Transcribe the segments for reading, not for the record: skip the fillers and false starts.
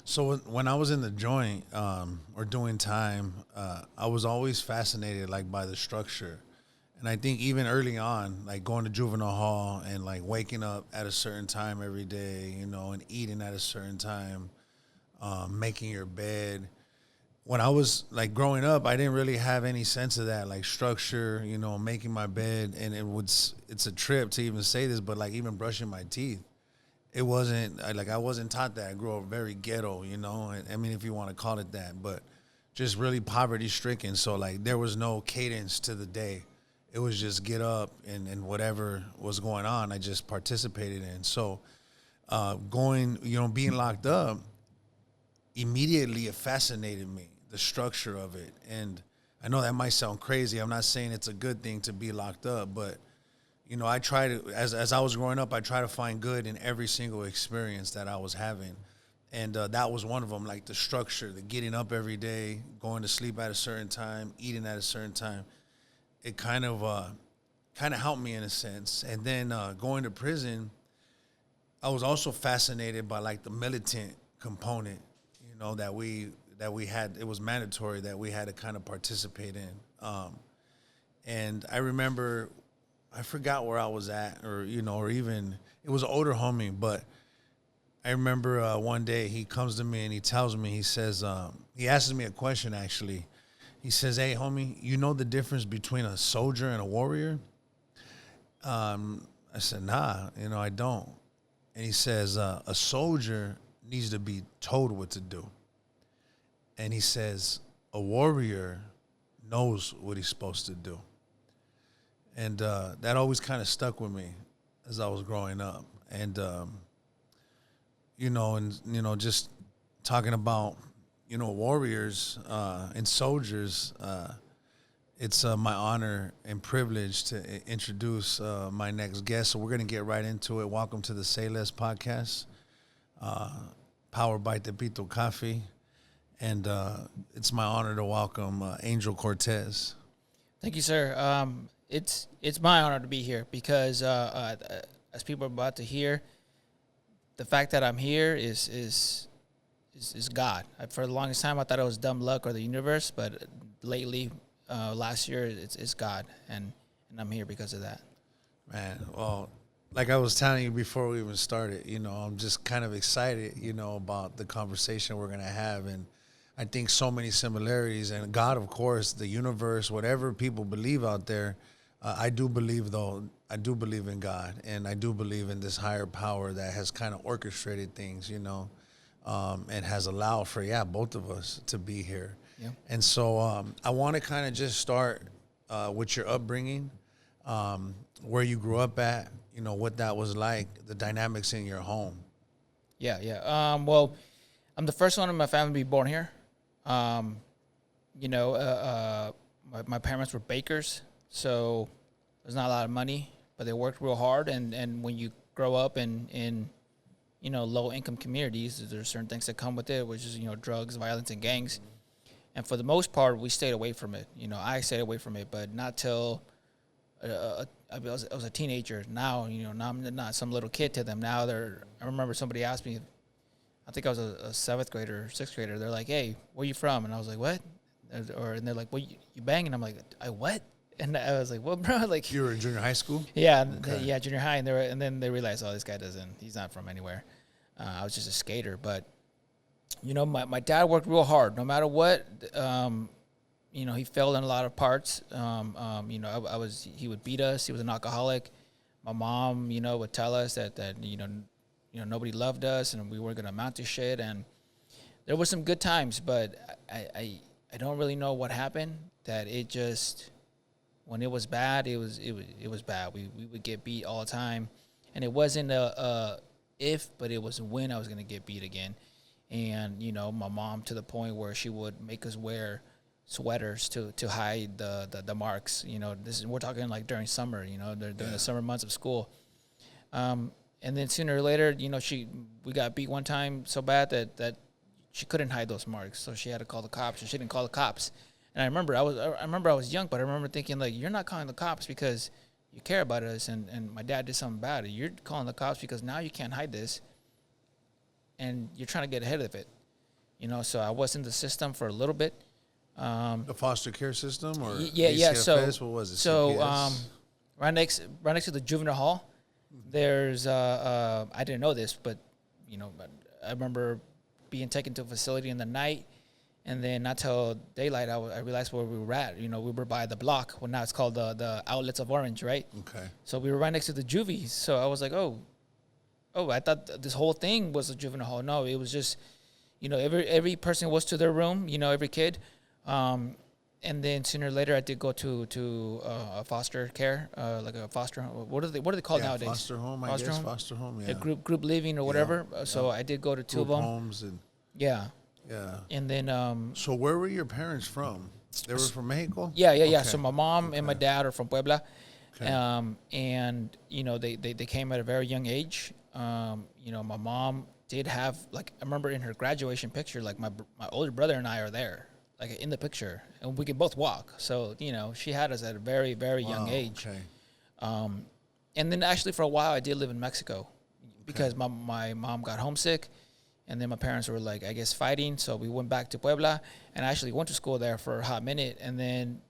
So when I was in the joint or doing time, I was always fascinated like by the structure, and I think even early on, like going to juvenile hall and like waking up at a certain time every day, and eating at a certain time, making your bed. When I was like growing up, I didn't really have any sense of that, like structure, making my bed, and it's a trip to even say this, but like even brushing my teeth it wasn't I wasn't taught that. I grew up very ghetto, I mean, if you want to call it that, but just really poverty stricken. So like there was no cadence to the day. It was just get up and whatever was going on, I just participated in. So going, being locked up immediately it fascinated me, the structure of it. And I know that might sound crazy. I'm not saying it's a good thing to be locked up, but I try to, as I was growing up, I try to find good in every single experience that I was having, and that was one of them. Like the structure, the getting up every day, going to sleep at a certain time, eating at a certain time. It kind of helped me in a sense. And then going to prison, I was also fascinated by like the militant component, that we had. It was mandatory that we had to kind of participate in. And I remember I forgot where I was at, or even it was an older homie, but I remember one day he comes to me and he tells me, he says, he asks me a question actually. He says, "Hey, homie, you know the difference between a soldier and a warrior?" I said, "Nah, I don't." And he says, "A soldier needs to be told what to do." And he says, "A warrior knows what he's supposed to do." And that always kind of stuck with me as I was growing up. And, just talking about, warriors and soldiers, it's my honor and privilege to introduce my next guest. So we're going to get right into it. Welcome to the Say Less podcast, powered by Tepito Coffee. And it's my honor to welcome Angel Cortez. Thank you, sir. It's my honor to be here because as people are about to hear, the fact that I'm here is God. For the longest time, I thought it was dumb luck or the universe, but lately, last year, it's God, and I'm here because of that. Man, well, like I was telling you before we even started, I'm just kind of excited, about the conversation we're gonna have, and I think so many similarities. And God, of course, the universe, whatever people believe out there. I do believe in God, and I do believe in this higher power that has kind of orchestrated things, and has allowed for, both of us to be here. Yeah. And so I want to kind of just start with your upbringing, where you grew up at, what that was like, the dynamics in your home. Well, I'm the first one in my family to be born here. My parents were bakers. So there's not a lot of money, but they worked real hard. And when you grow up in low income communities, there's certain things that come with it, which is, drugs, violence, and gangs. And for the most part, we stayed away from it. I stayed away from it, but not till I was a teenager. Now, now I'm not some little kid to them. Now I remember somebody asked me, I think I was a seventh grader, sixth grader. They're like, "Hey, where you from?" And I was like, "What?" And they're like, "Well, you bang?" And I'm like, "I what?" And I was like, "Well, bro, like You were in junior high school? yeah, Okay. junior high." And then they realized, "Oh, this guy he's not from anywhere." I was just a skater, but my dad worked real hard, no matter what. He failed in a lot of parts. He would beat us. He was an alcoholic. My mom, would tell us that nobody loved us and we weren't gonna amount to shit. And there were some good times, but I don't really know what happened. That it just, when it was bad, it was bad. We would get beat all the time, and it wasn't a if, but it was when I was gonna get beat again. And my mom, to the point where she would make us wear sweaters to hide the marks. We're talking like during summer. During the summer months of school. And then sooner or later, we got beat one time so bad that she couldn't hide those marks, so she had to call the cops, and she didn't call the cops. And I remember I was young, but I remember thinking, like, you're not calling the cops because you care about us, and my dad did something bad. You're calling the cops because now you can't hide this, and you're trying to get ahead of it. You know, so I was in the system for a little bit. The foster care system or Yeah. So what was it? So CPS? right next to the juvenile hall, there's I didn't know this, but you know, but I remember being taken to a facility in the night, and then not till daylight I realized where we were at. You know, we were by the block. Well, now it's called the Outlets of Orange, right? Okay. So we were right next to the juvies. So I was like, oh, I thought this whole thing was a juvenile hall. No, it was just, you know, every person was to their room. You know, every kid. And then sooner or later, I did go to a foster care, like a foster home. What are they called nowadays? Foster home, I guess. Foster home, yeah. Group living or whatever. So I did go to two Group of them. homes and Yeah. yeah. And then So where were your parents from? They were from Mexico? yeah. Okay. So my mom and my dad are from Puebla. Okay. And you know they came at a very young age. You know, my mom did have, like, I remember in her graduation picture, like my older brother and I are there, like in the picture, and we could both walk. So, you know, she had us at a very, very young age. Okay. And then actually for a while I did live in Mexico because my mom got homesick, and then my parents were, like, I guess, fighting. So we went back to Puebla, and I actually went to school there for a hot minute. And then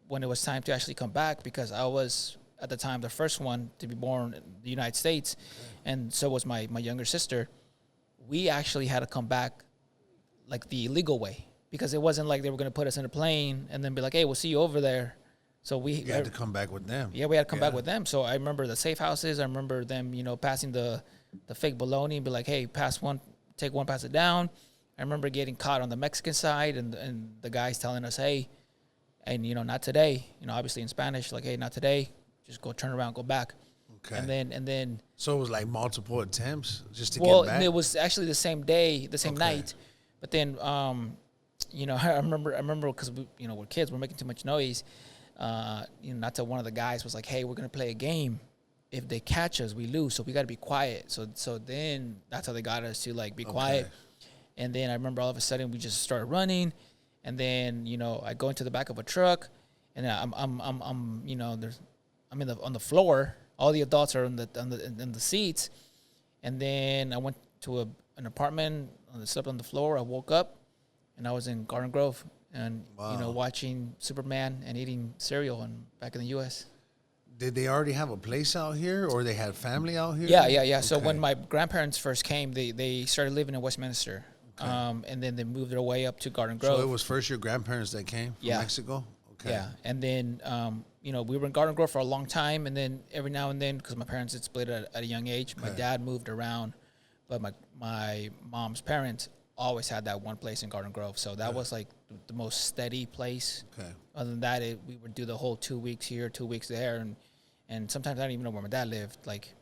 when it was time to actually come back, because I was at the time the first one to be born in the United States, and so was my younger sister, we actually had to come back like the illegal way, because it wasn't like they were going to put us in a plane and then be like, hey, we'll see you over there. So we had to come back with them. Yeah, we had to come back with them. So I remember the safe houses. I remember them, you know, passing the fake bologna and be like, hey, pass one, take one, pass it down. I remember getting caught on the Mexican side, and the guys telling us, hey, and, you know, not today, you know, obviously in Spanish, like, hey, not today, just go turn around, go back. Okay. And then So it was like multiple attempts just to well, get back? it was actually the same day, the same night. But then, you know, I remember because you know, we're kids, we're making too much noise. You know, not till one of the guys was like, "Hey, we're gonna play a game. If they catch us, we lose, so we got to be quiet." So then that's how they got us to, like, be quiet. And then I remember all of a sudden we just started running, and then, you know, I go into the back of a truck, and I'm you know, I'm on the floor. All the adults are in the seats, and then I went to an apartment. I slept on the floor. I woke up, and I was in Garden Grove, and you know, watching Superman and eating cereal, and back in the U.S. Did they already have a place out here, or they had family out here? Yeah. Okay. So when my grandparents first came, they started living in Westminster, and then they moved their way up to Garden Grove. So it was first your grandparents that came from Mexico? Okay. Yeah, and then you know, we were in Garden Grove for a long time, and then every now and then, because my parents had split at a young age, my dad moved around, but my mom's parents always had that one place in Garden Grove, so that was like the most steady place. Okay. Other than that, we would do the whole 2 weeks here, 2 weeks there, and sometimes I don't even know where my dad lived. Like,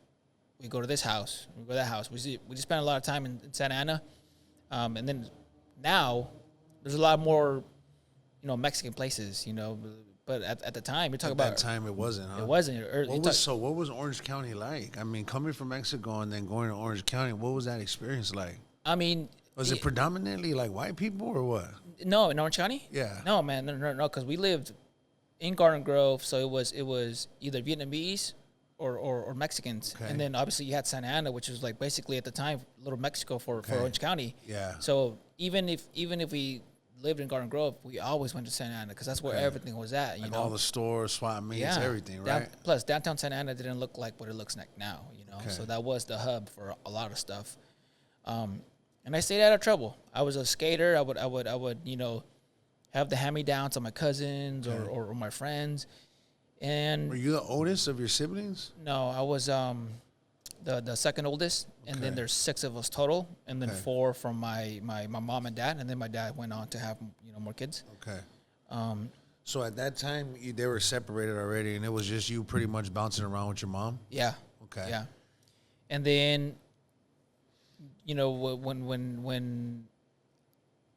we go to this house, we go to that house. We just spent a lot of time in Santa Ana, and then now there's a lot more, you know, Mexican places, you know. But at the time, you're talking about... At that time, it wasn't, huh? It wasn't. What was Orange County like? I mean, coming from Mexico and then going to Orange County, what was that experience like? I mean... Was it predominantly, like, white people or what? No, in Orange County? Yeah. No, man, no, because we lived in Garden Grove, so it was either Vietnamese or Mexicans. Okay. And then, obviously, you had Santa Ana, which was, like, basically, at the time, Little Mexico for Orange County. Yeah. So even if we lived in Garden Grove, we always went to Santa Ana because that's where everything was at. You know, all the stores, swap meets, everything, right? Plus, downtown Santa Ana didn't look like what it looks like now. You know, so that was the hub for a lot of stuff. And I stayed out of trouble. I was a skater. I would you know, have the hand-me-downs on my cousins or my friends. And were you the oldest of your siblings? No, I was the second oldest, and then there's 6 of us total, and then 4 from my mom and dad, and then my dad went on to have, you know, more kids. Okay. So at that time, they were separated already, and it was just you pretty much bouncing around with your mom? Yeah. Okay. Yeah. And then, you know, when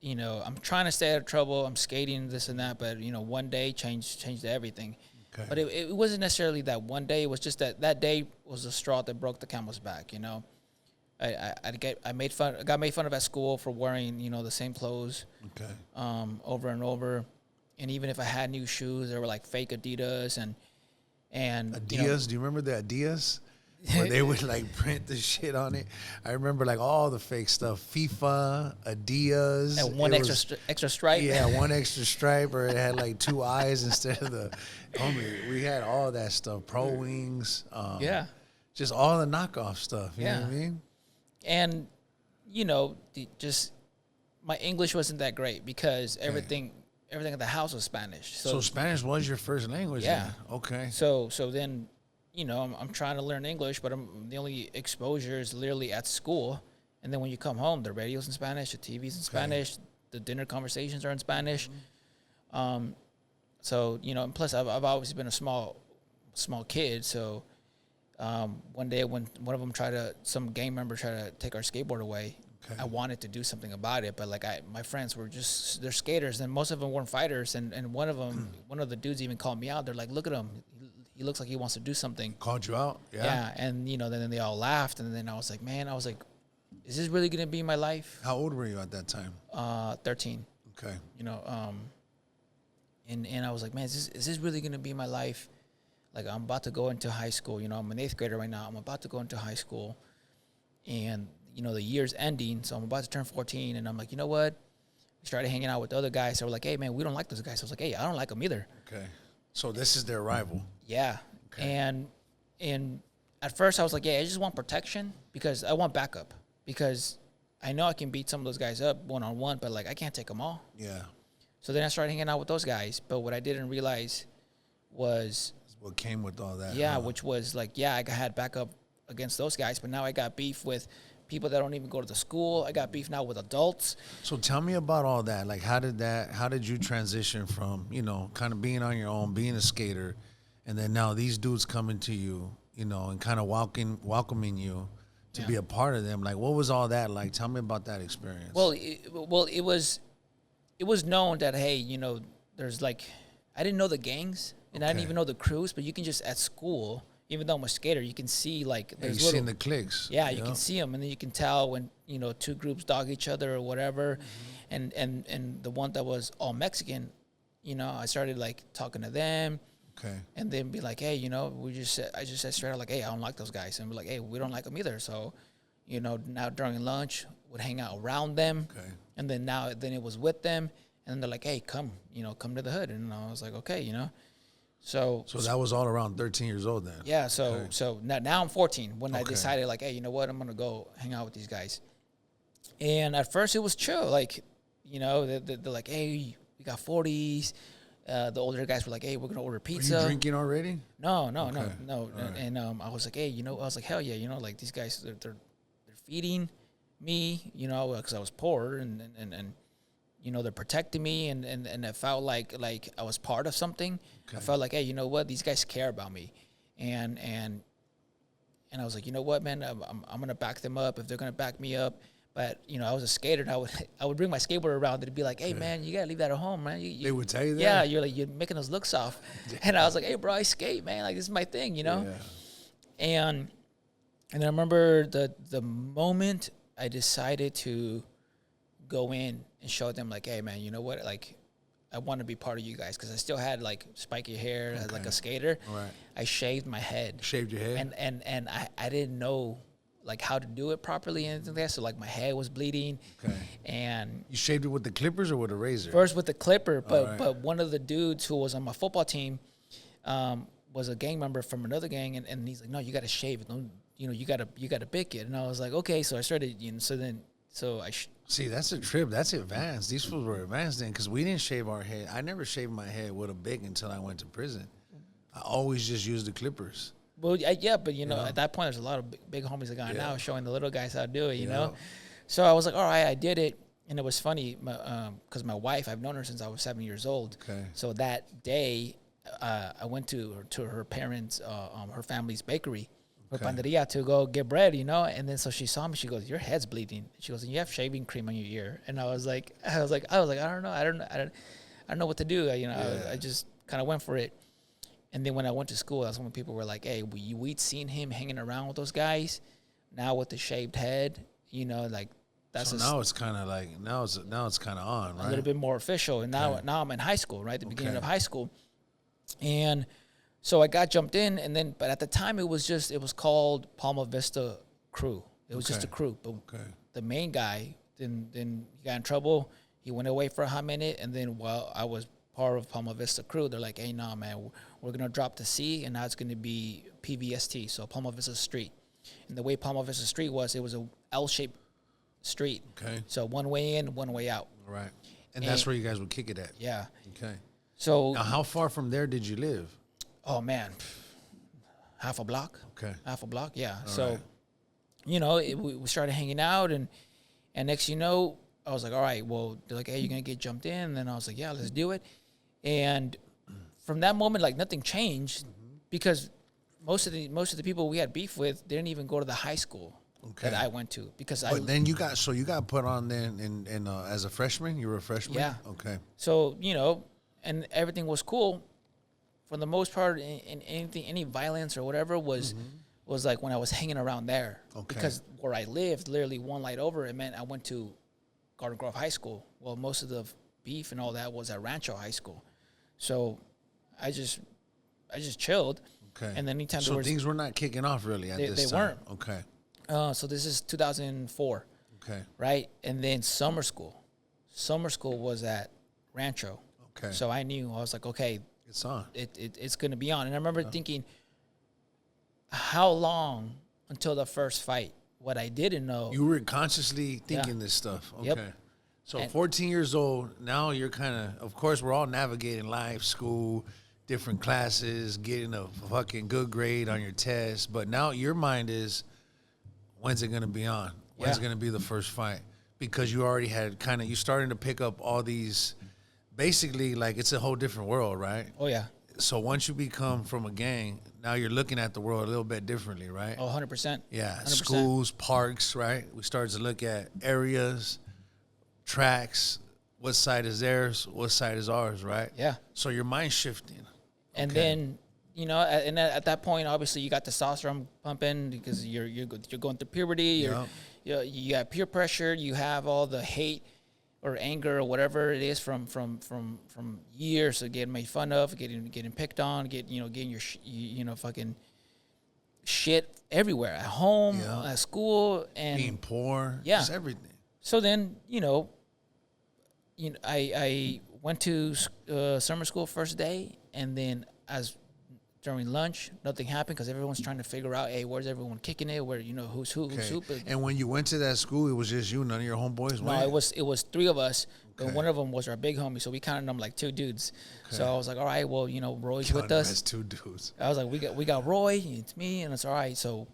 you know, I'm trying to stay out of trouble, I'm skating, this and that, but, you know, one day changed everything. Okay. But it wasn't necessarily that one day. It was just that day was the straw that broke the camel's back. You know, I got made fun of at school for wearing, you know, the same clothes. Okay. Over and over, and even if I had new shoes, they were like fake Adidas and Adidas. You know, do you remember the Adidas? where they would like print the shit on it. I remember like all the fake stuff, FIFA, Adidas, And one extra stripe. Yeah, one extra stripe, or it had like two eyes instead of the. Homie, we had all that stuff. Pro Wings. Yeah. Just all the knockoff stuff. You know what I mean? And just my English wasn't that great because everything at the house was Spanish. So Spanish was your first language? Yeah. Then? Okay. So then, I'm trying to learn English, but the only exposure is literally at school. And then when you come home, the radio's in Spanish, the TV's in Spanish, the dinner conversations are in Spanish. So, and plus I've always been a small kid. So one day when one of them some gang member tried to take our skateboard away, I wanted to do something about it, but like my friends were they're skaters, and most of them weren't fighters. And one of the dudes even called me out. They're like, look at him. He looks like he wants to do something. Called you out? Yeah. Yeah. And, then they all laughed. And then I was like, is this really going to be my life? How old were you at that time? 13. Okay. And I was like, man, is this really going to be my life? Like, I'm about to go into high school. I'm an 8th grader right now. I'm about to go into high school. And, the year's ending. So I'm about to turn 14. And I'm like, you know what? We started hanging out with other guys. So we're like, hey, man, we don't like those guys. I was like, hey, I don't like them either. Okay. So this is their rival. Yeah. Okay. And at first I was like, yeah, I just want protection because I want backup. Because I know I can beat some of those guys up one-on-one, but, like, I can't take them all. Yeah. So then I started hanging out with those guys. But what I didn't realize was... what came with all that. Yeah, which was, like, I had backup against those guys, but now I got beef with people that don't even go to the school. I got beef now with adults. So tell me about all that. Like, how did you transition from, kind of being on your own, being a skater, and then now these dudes coming to you, and kind of welcoming you to be a part of them? Like, what was all that like? Tell me about that experience. Well, it was known that, hey, there's like, I didn't know the gangs and I didn't even know the crews, but you can just at school, even though I'm a skater, you can see like there's you've seen the cliques. Yeah, you can see them, and then you can tell when two groups dog each other or whatever. And the one that was all Mexican, I started like talking to them. Okay. And then be like, hey, I just said straight out like, hey, I don't like those guys, and be like, hey, we don't like them either. So, now during lunch would hang out around them. Okay. And then it was with them, and they're like, hey, come to the hood, and I was like, okay, So that was all around 13 years old then. Yeah. So now I'm 14 when I decided like, hey, you know what? I'm gonna go hang out with these guys. And at first it was chill, like, they're like, hey, we got 40s. The older guys were like, hey, we're gonna order pizza. Were you drinking already? No. Okay. Right. And I was like, hey, I was like, hell yeah, like these guys, they're feeding me, because I was poor, and they're protecting me, and it felt like I was part of something. Okay. I felt like, hey, you know what? These guys care about me, and I was like, you know what, man? I'm gonna back them up if they're gonna back me up. But I was a skater, and I would bring my skateboard around. It'd be like, hey, man, you gotta leave that at home, man. They would tell you that. Yeah, you're making us look soft. And I was like, hey, bro, I skate, man. Like, this is my thing, Yeah. And I remember the moment I decided to go in and show them like, hey, man, you know what? Like, I want to be part of you guys, because I still had like spiky hair, as like a skater. Right. I shaved my head. Shaved your head? And I didn't know like how to do it properly and anything like that. So like my head was bleeding. Okay. And you shaved it with the clippers or with a razor? First with the clipper, but one of the dudes who was on my football team was a gang member from another gang, and he's like, no, you got to shave it. Don't, you got to bick it. And I was like, okay. So I started, See, that's a trip. That's advanced. These fools were advanced then, because we didn't shave our head. I never shaved my head with a bic until I went to prison. I always just used the clippers. Well, yeah, but at that point, there's a lot of big homies that got now showing the little guys how to do it. You know, so I was like, all right, I did it, and it was funny because my wife, I've known her since I was 7 years old. Okay. So that day, I went to her parents, her family's bakery, her panderia, to go get bread. And then so she saw me. She goes, "Your head's bleeding." She goes, "And you have shaving cream on your ear." And I was like, I don't know what to do. I just kind of went for it. And then when I went to school, that's when people were like, hey, we'd seen him hanging around with those guys. Now with the shaved head, like that's so now it's kind of like now it's kind of on, right? A little bit more official. And now I'm in high school, right? The beginning of high school. And So I got jumped in, and then, but at the time it was called Palma Vista Crew. It was just a crew. But the main guy, then he got in trouble. He went away for a hot minute, and then while I was part of Palma Vista Crew, they're like, hey, nah, man, we're going to drop the C, and now it's going to be PVST, so Palma Vista Street. And the way Palma Vista Street was, it was a L-shaped street. Okay. So one way in, one way out. Right. And that's where you guys would kick it at. Yeah. Okay. So now, how far from there did you live? Oh, man. Half a block. Okay. Half a block, yeah. All so, right. you know, we started hanging out, and next you know, I was like, all right, well, they're like, hey, you're going to get jumped in. And then I was like, yeah, let's do it. And from that moment, like, nothing changed because most of the people we had beef with didn't even go to the high school that I went to because But then you got put on then in as a freshman. You were a freshman. Yeah. Okay. So, you know, and everything was cool. For the most part, in anything, any violence or whatever was like when I was hanging around there. Okay. Because where I lived, literally one light over, it meant I went to Garden Grove High School. Well, most of the beef and all that was at Rancho High School. So I just chilled. Okay. And then anytime so things were not kicking off really at this they time. weren't. Okay. So this is 2004. Okay. Right? And then summer school. Summer school was at Rancho. Okay. So I knew, I was like, okay, it's on. It's going to be on. And I remember thinking, how long until the first fight? What I didn't know. You were consciously thinking this stuff. Okay. Yep. So 14 years old, now you're kind of course, we're all navigating life, school, different classes, getting a fucking good grade on your test. But now your mind is, when's it going to be on? When's going to be the first fight? Because you already had you're starting to pick up all these, basically, like, it's a whole different world, right? Oh, yeah. So once you become from a gang, now you're looking at the world a little bit differently, right? Oh, 100%. Yeah, 100%. Schools, parks, right? We started to look at areas, tracks, what side is theirs, what side is ours, right? Yeah. So your mind's shifting. And then, you know, and at that point, obviously, you got testosterone pumping because you're going through puberty. You have peer pressure. You have all the hate or anger or whatever it is from years of getting made fun of, getting picked on, getting your fucking shit everywhere at home, at school, and being poor, just everything. So then, I went to summer school first day, and then during lunch, nothing happened because everyone's trying to figure out, hey, where's everyone kicking it? Where, who's who, who's who. But and when you went to that school, it was just you, none of your homeboys? No, it was three of us, but one of them was our big homie, so we counted them like two dudes. Okay. So I was like, all right, well, Roy's with us. As two dudes. I was like, we got Roy, it's me, and it's all right. So,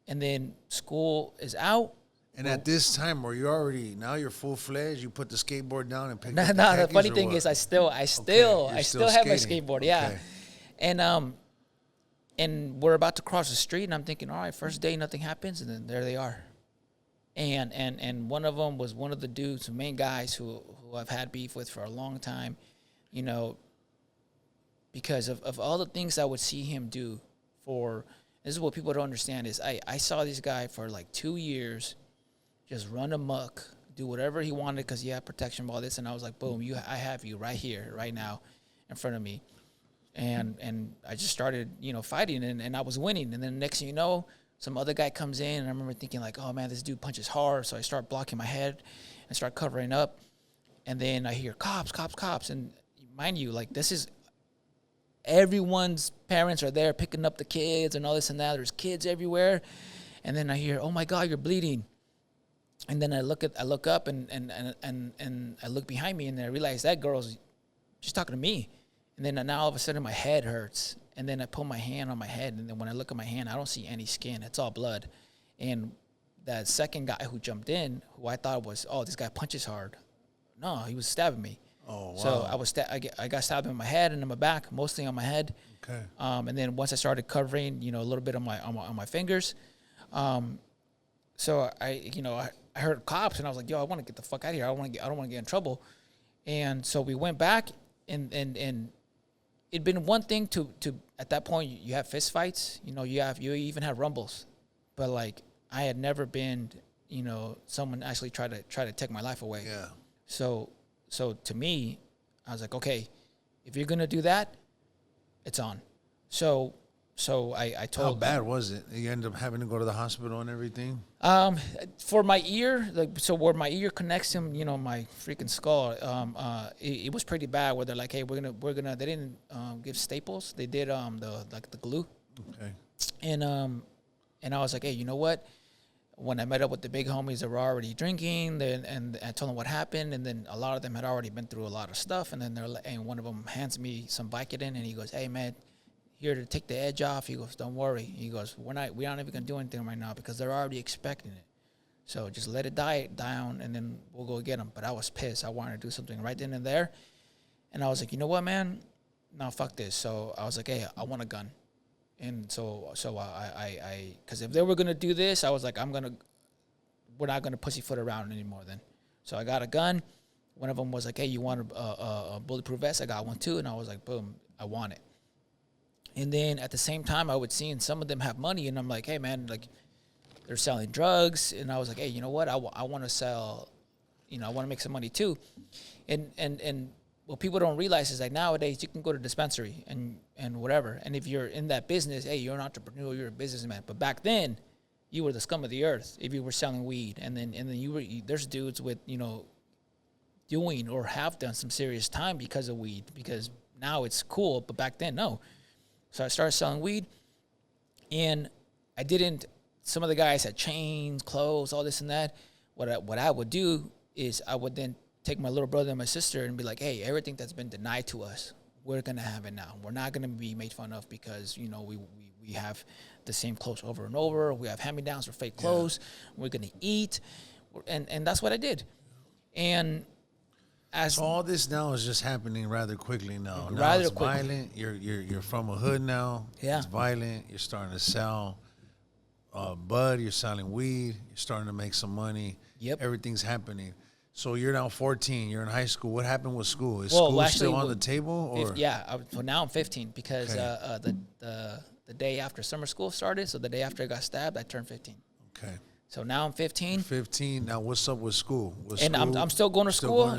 and then school is out. And at this time, were you already, now you're full-fledged, you put the skateboard down and picked up the funny thing is I still have my skateboard, yeah. Okay. And we're about to cross the street, and I'm thinking, all right, first day, nothing happens, and then there they are. And one of them was one of the dudes, the main guys who I've had beef with for a long time, because of all the things I would see him do this is what people don't understand is I saw this guy for like 2 years just run amok, do whatever he wanted because he had protection, all this, and I was like, boom, I have you right here, right now, in front of me. And I just started, fighting, and I was winning. And then next thing you know, some other guy comes in, and I remember thinking like, oh man, this dude punches hard. So I start blocking my head and start covering up. And then I hear cops, cops, cops. And mind you, like, this is everyone's parents are there picking up the kids and all this and that. There's kids everywhere. And then I hear, oh my God, you're bleeding. And then I look up and I look behind me, and I realize that girl's she's talking to me. And then now all of a sudden my head hurts. And then I put my hand on my head. And then when I look at my hand, I don't see any skin. It's all blood. And that second guy who jumped in, who I thought was, oh, this guy punches hard. No, he was stabbing me. Oh, wow. So I got stabbed in my head and in my back, mostly on my head. Okay. And then once I started covering, a little bit on my fingers. So I heard cops, and I was like, yo, I want to get the fuck out of here. I don't want to get in trouble. And so we went back, and it'd been one thing to at that point you have fist fights, you even have rumbles, but like I had never been, someone actually tried to take my life away. Yeah. So to me, I was like, okay, if you're gonna do that, it's on. So I How told bad was it? You ended up having to go to the hospital and everything? for my ear, like, so where my ear connects to, my freaking skull, it was pretty bad. Where they're like, hey, we're gonna. They didn't give staples. They did the glue. Okay. And I was like, hey, you know what? When I met up with the big homies that were already drinking, and I told them what happened, and then a lot of them had already been through a lot of stuff, and then and one of them hands me some Vicodin, and he goes, hey man, here to take the edge off. He goes, don't worry. He goes, we aren't even gonna do anything right now because they're already expecting it. So just let it die down, and then we'll go get them. But I was pissed. I wanted to do something right then and there, and I was like, you know what, man? No, fuck this. So I was like, hey, I want a gun. And so I because if they were gonna do this, I was like, we're not gonna pussyfoot around anymore then. So I got a gun. One of them was like, hey, you want a bulletproof vest? I got one too. And I was like, boom, I want it. And then at the same time, I would see some of them have money, and I'm like, hey man, like they're selling drugs, and I was like, hey, you know what? I want to sell, I want to make some money too. And what people don't realize is like nowadays you can go to dispensary and whatever. And if you're in that business, hey, you're an entrepreneur, you're a businessman. But back then, you were the scum of the earth if you were selling weed. And then there's dudes with, doing or have done some serious time because of weed, because now it's cool, but back then, no. So I started selling weed, and some of the guys had chains, clothes, all this and that. What I would do is I would then take my little brother and my sister and be like, hey, everything that's been denied to us, we're going to have it now. We're not going to be made fun of because, we have the same clothes over and over. We have hand-me-downs or fake clothes. Yeah. We're going to eat. And that's what I did. And so all this now is just happening rather quickly now. Now it's violent. You're from a hood now. Yeah. It's violent. You're starting to sell bud. You're selling weed. You're starting to make some money. Yep. Everything's happening. So you're now 14. You're in high school. What happened with school? Is school still on the table? Or? So now I'm 15 because the day after summer school started, so the day after I got stabbed, I turned 15. Okay. So now I'm 15. You're 15. Now what's up with school? I'm still going to school,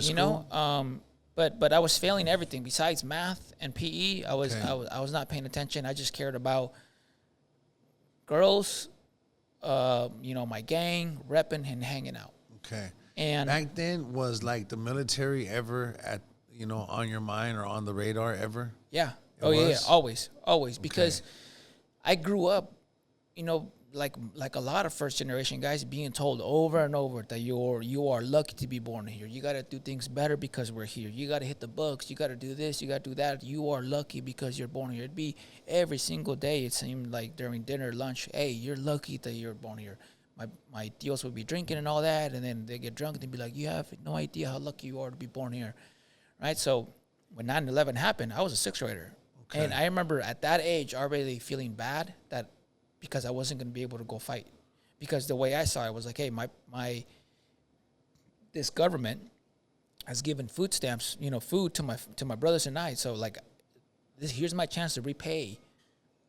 but I was failing everything besides math and PE. I was not paying attention. I just cared about girls, my gang, repping and hanging out. Okay. And back then, was like the military ever on your mind or on the radar ever? Yeah. Yeah, always, okay. Because I grew up, like a lot of first generation guys being told over and over that you are lucky to be born here. You got to do things better because we're here. You got to hit the books. You got to do this. You got to do that. You are lucky because you're born here. It'd be every single day. It seemed like during dinner, lunch. Hey, you're lucky that you're born here. My tios would be drinking and all that, and then they get drunk and they'd be like, you have no idea how lucky you are to be born here, right? So when 9/11 happened, I was a sixth grader. Okay. And I remember at that age already feeling bad that because I wasn't going to be able to go fight. Because the way I saw it was like, hey, this government has given food stamps, food to my brothers and I. So like, here's my chance to repay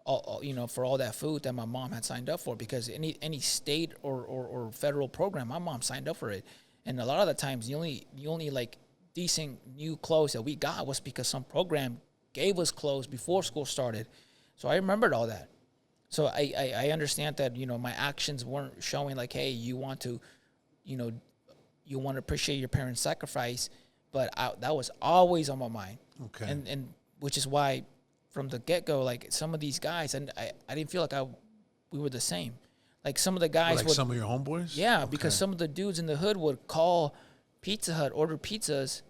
all, for all that food that my mom had signed up for, because any state or federal program, my mom signed up for it. And a lot of the times the only like decent new clothes that we got was because some program gave us clothes before school started. So I remembered all that. So I understand that, my actions weren't showing like, hey, you want to appreciate your parents' sacrifice, but that was always on my mind. Okay. And which is why from the get-go, like some of these guys, and I didn't feel like we were the same. Like some of the guys some of your homeboys? Yeah, okay. Because some of the dudes in the hood would call Pizza Hut, order pizzas,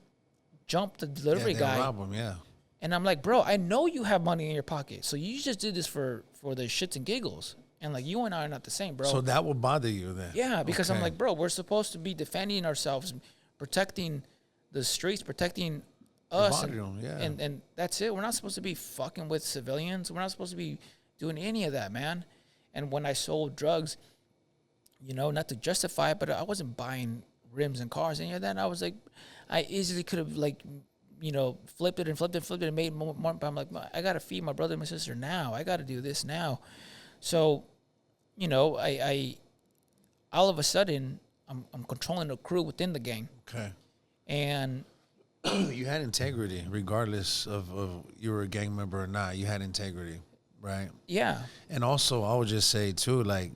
jump the delivery guy. Rob them, yeah. And I'm like, bro, I know you have money in your pocket, so you just did this for the shits and giggles. And like, you and I are not the same, bro. So that would bother you then? Yeah, because I'm like, bro, we're supposed to be defending ourselves, protecting the streets, protecting us, and that's it. We're not supposed to be fucking with civilians. We're not supposed to be doing any of that, man. And when I sold drugs, not to justify it, but I wasn't buying rims and cars, any of that. And I was like, I easily could have like, flipped it and made more. But I'm like, I got to feed my brother and my sister now. I got to do this now. So, I all of a sudden, I'm controlling a crew within the gang. Okay. And you had integrity, regardless of you were a gang member or not. You had integrity. right? Yeah. And also, I would just say too, like,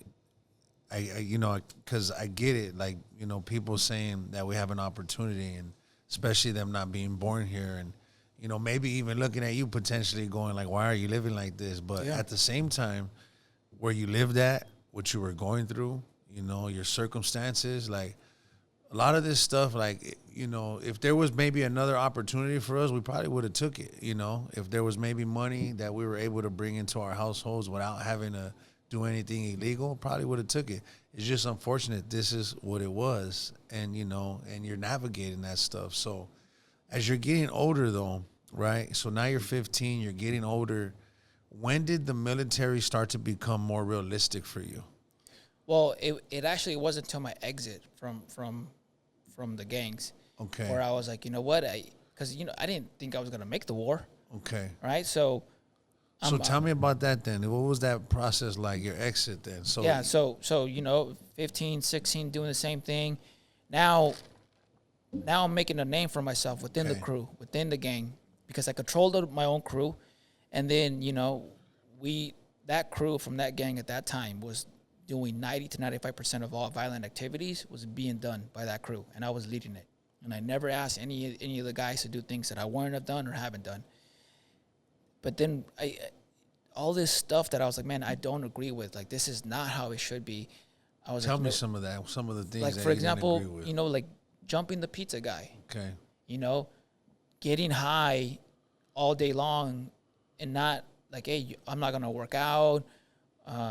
you know, because I get it, like, you know, people saying that we have an opportunity, and especially them not being born here, and you know, maybe even looking at you potentially going like, why are you living like this? But Yeah. at the same time, where you lived at, what you were going through, you know, your circumstances, like a lot of this stuff, like, you know, if there was maybe another opportunity for us, we probably would have took it. You know, if there was maybe money that we were able to bring into our households without having to do anything illegal, probably would have took it. It's just unfortunate this is what it was, and you know, and you're navigating that stuff. So as you're getting older though, right? So now you're 15, you're getting older. When did the military start to become more realistic for you? Well, it actually wasn't until my exit from the gangs Okay. where I was like, you know what, because you know I didn't think I was gonna make the war, Okay. right? So So tell me about that then. What was that process like, your exit then? So yeah, so you know, 15, 16, doing the same thing. Now I'm making a name for myself within the Okay. crew, within the gang, because I controlled my own crew, and then you know, that crew from that gang at that time was doing 90 to 95% of all violent activities was being done by that crew, and I was leading it. And I never asked any of the guys to do things that I wouldn't have done or haven't done. But then all this stuff that I was like, man, I don't agree with. Like, this is not how it should be. I was tell like, me you know, some of that, some of the things like that for you example, didn't agree with. you know, like jumping the pizza guy. Okay. You know, getting high all day long and not like, hey, I'm not gonna work out.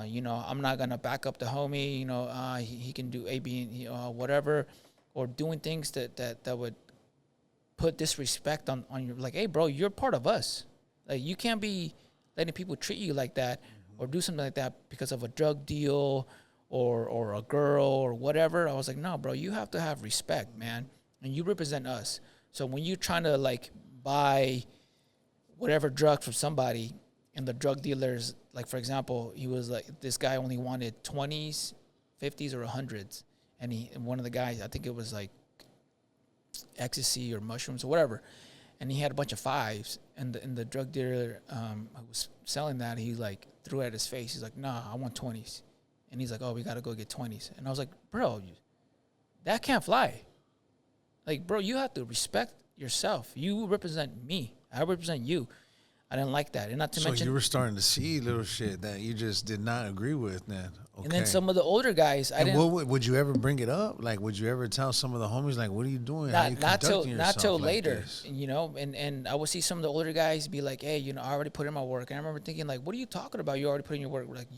You know, I'm not gonna back up the homie. You know, he can do A, B, and whatever, or doing things that would put disrespect on your, like, hey, bro, you're part of us. Like, you can't be letting people treat you like that or do something like that because of a drug deal or a girl or whatever. I was like, no, bro, you have to have respect, man, and you represent us. So when you're trying to like buy whatever drug from somebody, and the drug dealers, like for example, he was like, this guy only wanted 20s, 50s, or 100s, and one of the guys, I think it was like ecstasy or mushrooms or whatever, and he had a bunch of fives, and the drug dealer who was selling that, he like threw it at his face. He's like, nah, I want 20s, and he's like, oh, we gotta go get 20s, and I was like, bro, that can't fly. Like, bro, you have to respect yourself. You represent me. I represent you. I didn't like that. And not to So mention, you were starting to see little shit that you just did not agree with then. Okay. and then some of the older guys, I and didn't. would you ever bring it up? Like, would you ever tell some of the homies, like, what are you doing? How you Not till conducting yourself like later, this? you know. And I would see some of the older guys be like, hey, you know, I already put in my work. And I remember thinking, like, what are you talking about? You already put in your work. We're like,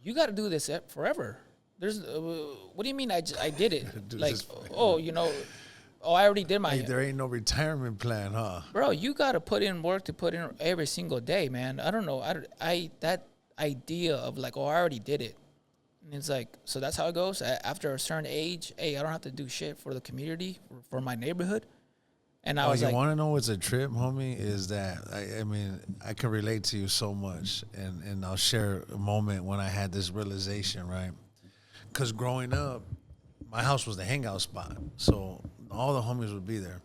you got to do this forever. There's, what do you mean? I did it. Do Like, this forever. oh, you know. Oh, I already did my. Like, there ain't no retirement plan, huh? Bro, you got to put in work to put in every single day, man. I don't know. That idea of like, oh, I already did it. And it's like, so that's how it goes. After a certain age, hey, I don't have to do shit for the community, for my neighborhood. And I was you like, want to know what's a trip, homie? Is that, I mean, I can relate to you so much. And I'll share a moment when I had this realization, right? Because growing up, my house was the hangout spot. So all the homies would be there.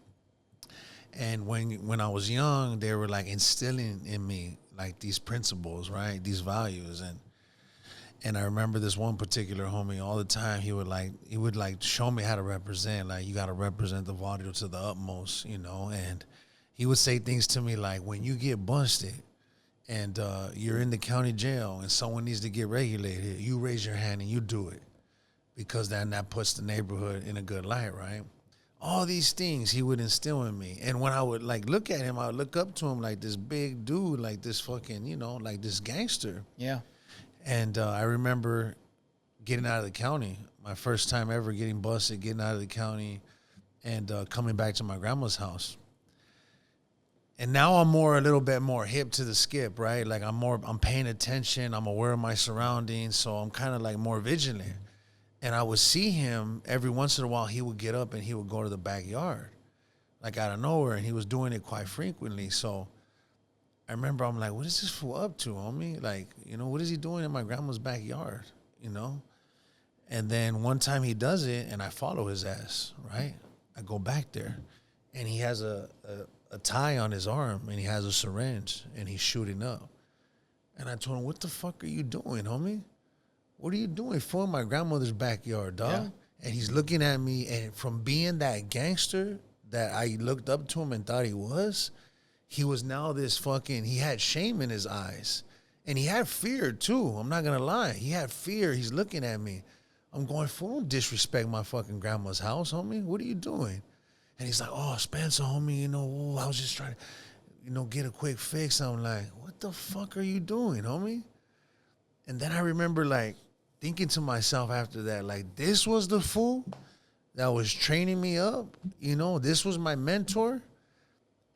And when I was young, they were like instilling in me like these principles, right? These values. And I remember this one particular homie all the time, he would like show me how to represent. Like, you got to represent the vaudeville to the utmost, you know? And he would say things to me like, when you get busted and you're in the county jail and someone needs to get regulated, you raise your hand and you do it, because then that puts the neighborhood in a good light, right? All these things he would instill in me. And when I would like look at him, I would look up to him like this big dude, like this fucking, you know, like this gangster. yeah, And I remember getting out of the county, my first time ever getting busted, getting out of the county, and coming back to my grandma's house. And now I'm a little bit more hip to the skip, right? Like, I'm paying attention, I'm aware of my surroundings, so I'm kind of like more vigilant. And I would see him every once in a while, he would get up and he would go to the backyard, like out of nowhere, and he was doing it quite frequently. So I remember I'm like, what is this fool up to, homie? Like, you know, what is he doing in my grandma's backyard, you know? And then one time he does it, and I follow his ass, right? I go back there, and he has a tie on his arm, and he has a syringe, and he's shooting up. And I told him, what the fuck are you doing, homie? What are you doing? Fooling my grandmother's backyard, dog. Yeah. And he's looking at me, and from being that gangster that I looked up to him and thought he was now this fucking, he had shame in his eyes. And he had fear too. I'm not gonna lie. He had fear. He's looking at me. I'm going, fool, don't disrespect my fucking grandma's house, homie. What are you doing? And he's like, oh, Spencer, homie, I was just trying to, get a quick fix. I'm like, what the fuck are you doing, homie? And then I remember, like, thinking to myself after that, like, this was the fool that was training me up. This was my mentor.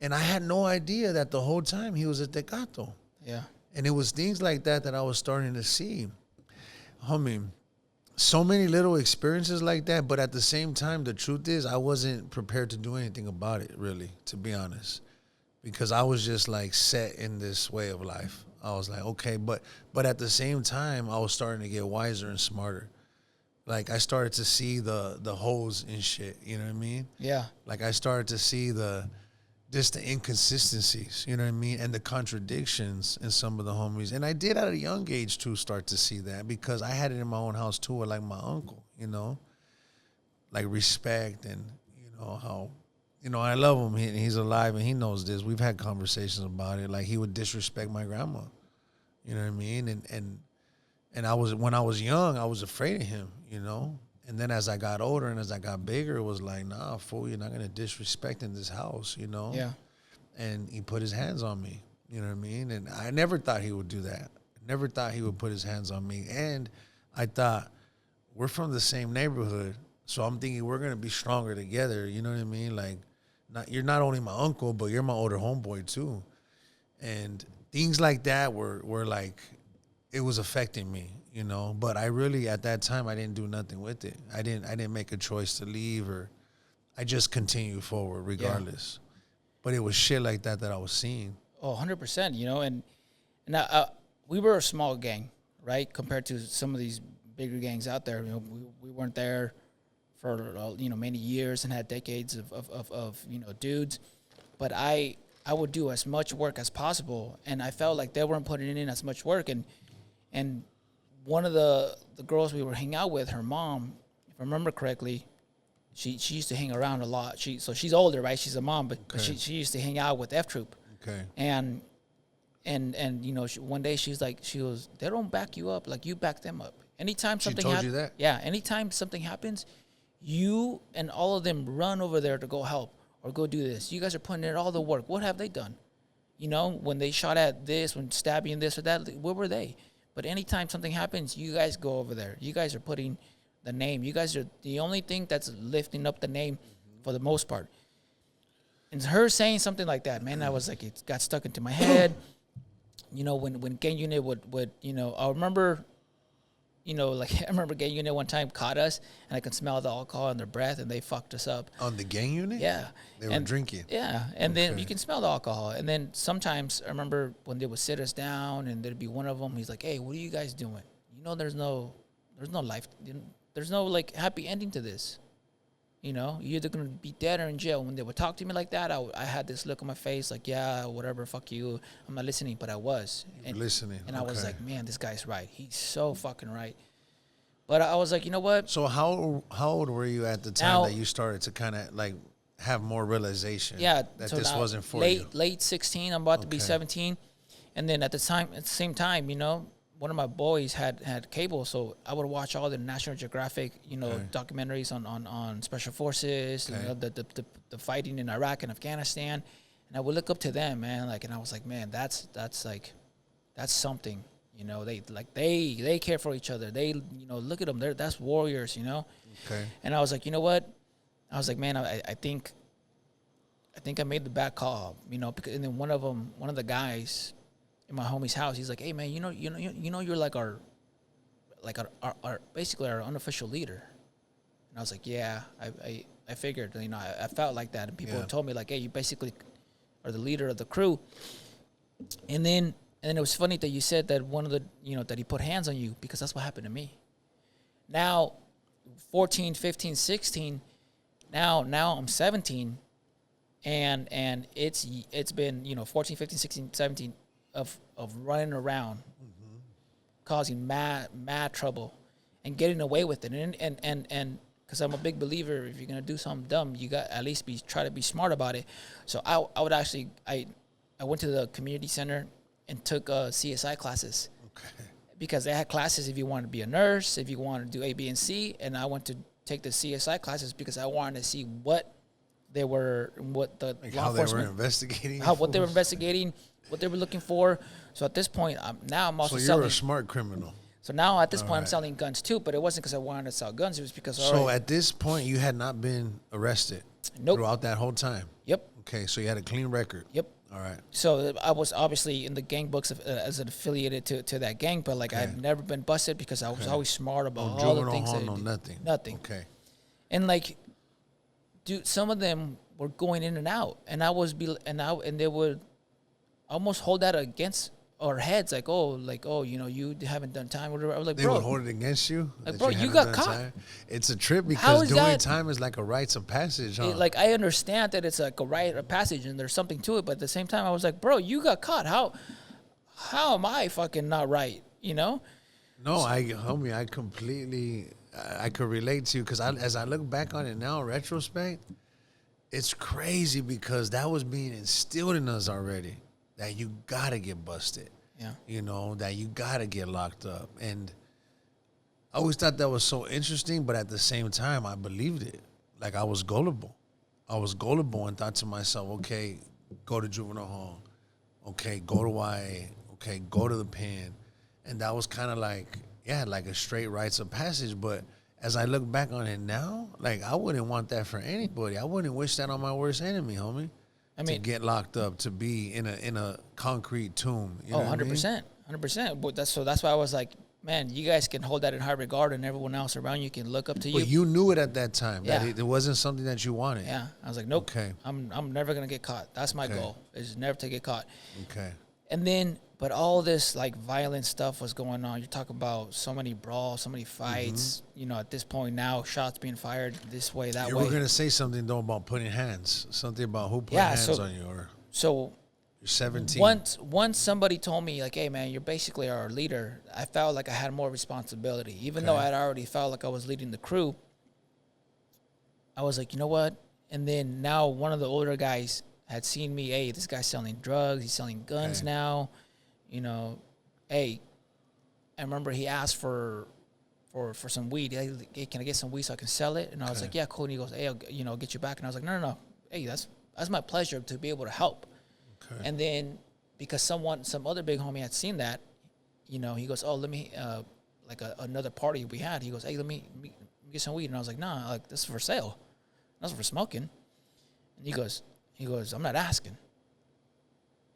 And I had no idea that the whole time he was a Tecato. Yeah. And it was things like that I was starting to see. Homie, so many little experiences like that, but at the same time, the truth is I wasn't prepared to do anything about it, really, to be honest. Because I was just, like, set in this way of life. I was like, okay, but at the same time, I was starting to get wiser and smarter. Like, I started to see the holes in shit, you know what I mean? Yeah. Like, I started to see just the inconsistencies, you know what I mean? And the contradictions in some of the homies. And I did at a young age, too, start to see that because I had it in my own house, too, with, like, my uncle, like respect and, how, I love him. He's alive and he knows this. We've had conversations about it. Like, he would disrespect my grandma, you know what I mean? And when I was young, I was afraid of him, And then as I got older and as I got bigger, it was like, nah, fool, you're not going to disrespect in this house, Yeah. And he put his hands on me, you know what I mean? And I never thought he would do that. Never thought he would put his hands on me. And I thought, we're from the same neighborhood, so I'm thinking we're going to be stronger together, you know what I mean? Like, you're not only my uncle, but you're my older homeboy too. And things like that were like, it was affecting me. But I really, at that time, I didn't do nothing with it. I didn't make a choice to leave, or I just continued forward regardless. Yeah. But it was shit like that I was seeing. Oh, 100%, and we were a small gang, right? Compared to some of these bigger gangs out there. We weren't there for, many years and had decades of dudes. But I would do as much work as possible, and I felt like they weren't putting in as much work. And one of the girls we were hanging out with, her mom, if I remember correctly, she used to hang around a lot. So she's older, right? She's a mom, but she used to hang out with F Troop. Okay. And one day she goes, they don't back you up like you back them up. Anytime something told you that? Yeah. Anytime something happens, you and all of them run over there to go help or go do this. You guys are putting in all the work. What have they done? When they shot at this, when stabbing this or that, where were they? But anytime something happens, you guys go over there. You guys are putting the name. You guys are the only thing that's lifting up the name for the most part. And her saying something like that, man, I was like, it got stuck into my head. When Gang Unit would I remember, I remember Gang Unit one time caught us, and I could smell the alcohol in their breath, and they fucked us up. On the Gang Unit? Yeah. They were drinking? Yeah, and then you can smell the alcohol. And then sometimes, I remember when they would sit us down, and there'd be one of them, he's like, hey, what are you guys doing? There's no life, there's no, like, happy ending to this. You're either going to be dead or in jail. When they would talk to me like that, I had this look on my face like, yeah, whatever, fuck you. I'm not listening, but I was. Listening. And I was like, man, this guy's right. He's so fucking right. But I was like, you know what? So how old were you at the time that you started to kind of, like, have more realization that this wasn't for you? Late 16, I'm about to be 17. And then at the same time, one of my boys had cable, so I would watch all the National Geographic, documentaries on special forces, the fighting in Iraq and Afghanistan, and I would look up to them, man. Like, and I was like, man, that's something. They care for each other. They, look at them. That's warriors, Okay. And I was like, you know what? I was like, man, I think I made the bad call, because and then one of the guys in my homie's house, he's like, hey man, you're like our basically our unofficial leader. And I was like, yeah, I figured, I felt like that, and people told me like, hey, you basically are the leader of the crew. And then it was funny that you said that one of the that he put hands on you, because that's what happened to me. Now 14, 15, 16, now I'm 17, and it's been 14, 15, 16, 17 of running around causing mad trouble and getting away with it. And because I'm a big believer, if you're gonna do something dumb, you got at least try to be smart about it. So I would actually I went to the community center and took CSI classes. Okay. Because they had classes if you wanted to be a nurse, if you wanted to do A, B, and C, and I went to take the CSI classes because I wanted to see what the Like law how enforcement, they were investigating, what they were investigating, what they were looking for. So at this point, I'm also so you're selling. a smart criminal. So now at this All point, I'm right. selling guns too, but it wasn't because I wanted to sell guns. It was because So at this point, you had not been arrested Nope. throughout that whole time. Yep. Okay, so you had a clean record. Yep. All right. So I was obviously in the gang books as an affiliated to that gang, but like Okay. I've never been busted because I was always smart about No all the juvenile things. hall, that I no did. nothing. Nothing. Okay. And like, dude, some of them were going in and out, and and they would almost hold that against our heads, like, oh, you know, you haven't done time, whatever. I was like, They bro, would hold it against you. Like, that bro, you hadn't got done caught. time? It's a trip How because is doing that- time is like a rites of passage, huh? like I understand that it's like a rite of passage and there's something to it, but at the same time, I was like, bro, you got caught. How am I fucking not right? You know? No, homie, I could relate to you because as I look back on it now, in retrospect, it's crazy because that was being instilled in us already that you gotta get busted. Yeah. You know, that you gotta get locked up. And I always thought that was so interesting, but at the same time, I believed it. Like I was gullible. And thought to myself, okay, go to juvenile hall. Okay, go to YA. Okay, go to the pen. And that was kind of like, yeah, like a straight rites of passage. But as I look back on it now, like I wouldn't want that for anybody. I wouldn't wish that on my worst enemy, homie. I mean, to get locked up, to be in a concrete tomb. You know what I mean? 100%. But that's why I was like, man, you guys can hold that in high regard, and everyone else around you can look up to you. But you knew it at that time. Yeah. That it wasn't something that you wanted. Yeah, I was like, nope. Okay. I'm never gonna get caught. That's my Okay. goal, is never to get caught. Okay. And then, but all this like violent stuff was going on. You're talking about so many brawls, so many fights. You know, at this point now, shots being fired this way, that You way. were gonna say something though about putting hands. Something about who put Yeah, hands so- on you, or So you're 17. once somebody told me like, hey man, you're basically our leader, I felt like I had more responsibility. Even though Okay. I'd already felt like I was leading the crew, I was like, you know what? And then now one of the older guys had seen me, hey, this guy's selling drugs, he's selling guns Okay. now. You know, hey, I remember he asked for some weed. Hey, can I get some weed so I can sell it? And I was Okay. like, yeah, cool. And he goes, hey, I'll get you back. And I was like, no. Hey, that's my pleasure to be able to help. Okay. And then because some other big homie had seen that, you know, he goes, oh, let me, another party we had. He goes, hey, let me get some weed. And I was like, nah, like this is for sale. That's for smoking. And he goes, I'm not asking.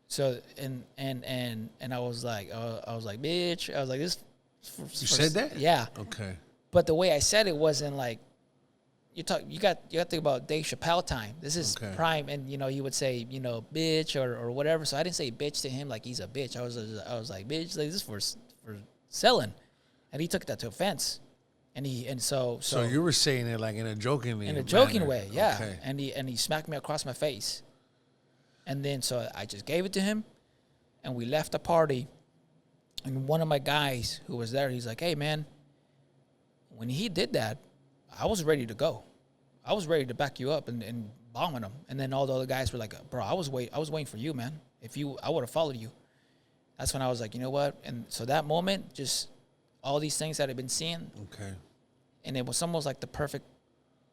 So and I was like, bitch. I was like, this. You said that? Yeah. Okay. But the way I said it wasn't like, you got to think about Dave Chappelle time. This is Okay. prime, and you know he would say, you know, bitch or whatever. So I didn't say bitch to him like he's a bitch. I was like, bitch, like this is for selling, and he took that to offense, so you were saying it like in a joking manner. Way, yeah. Okay. And he smacked me across my face, and then so I just gave it to him, and we left the party, and one of my guys who was there, he's like, hey man, when he did that, I was ready to go. I was ready to back you up and bomb on him. And then all the other guys were like, bro, I was waiting for you, man. I would have followed you. That's when I was like, you know what? And so that moment, just all these things that I've been seeing. Okay. And it was almost like the perfect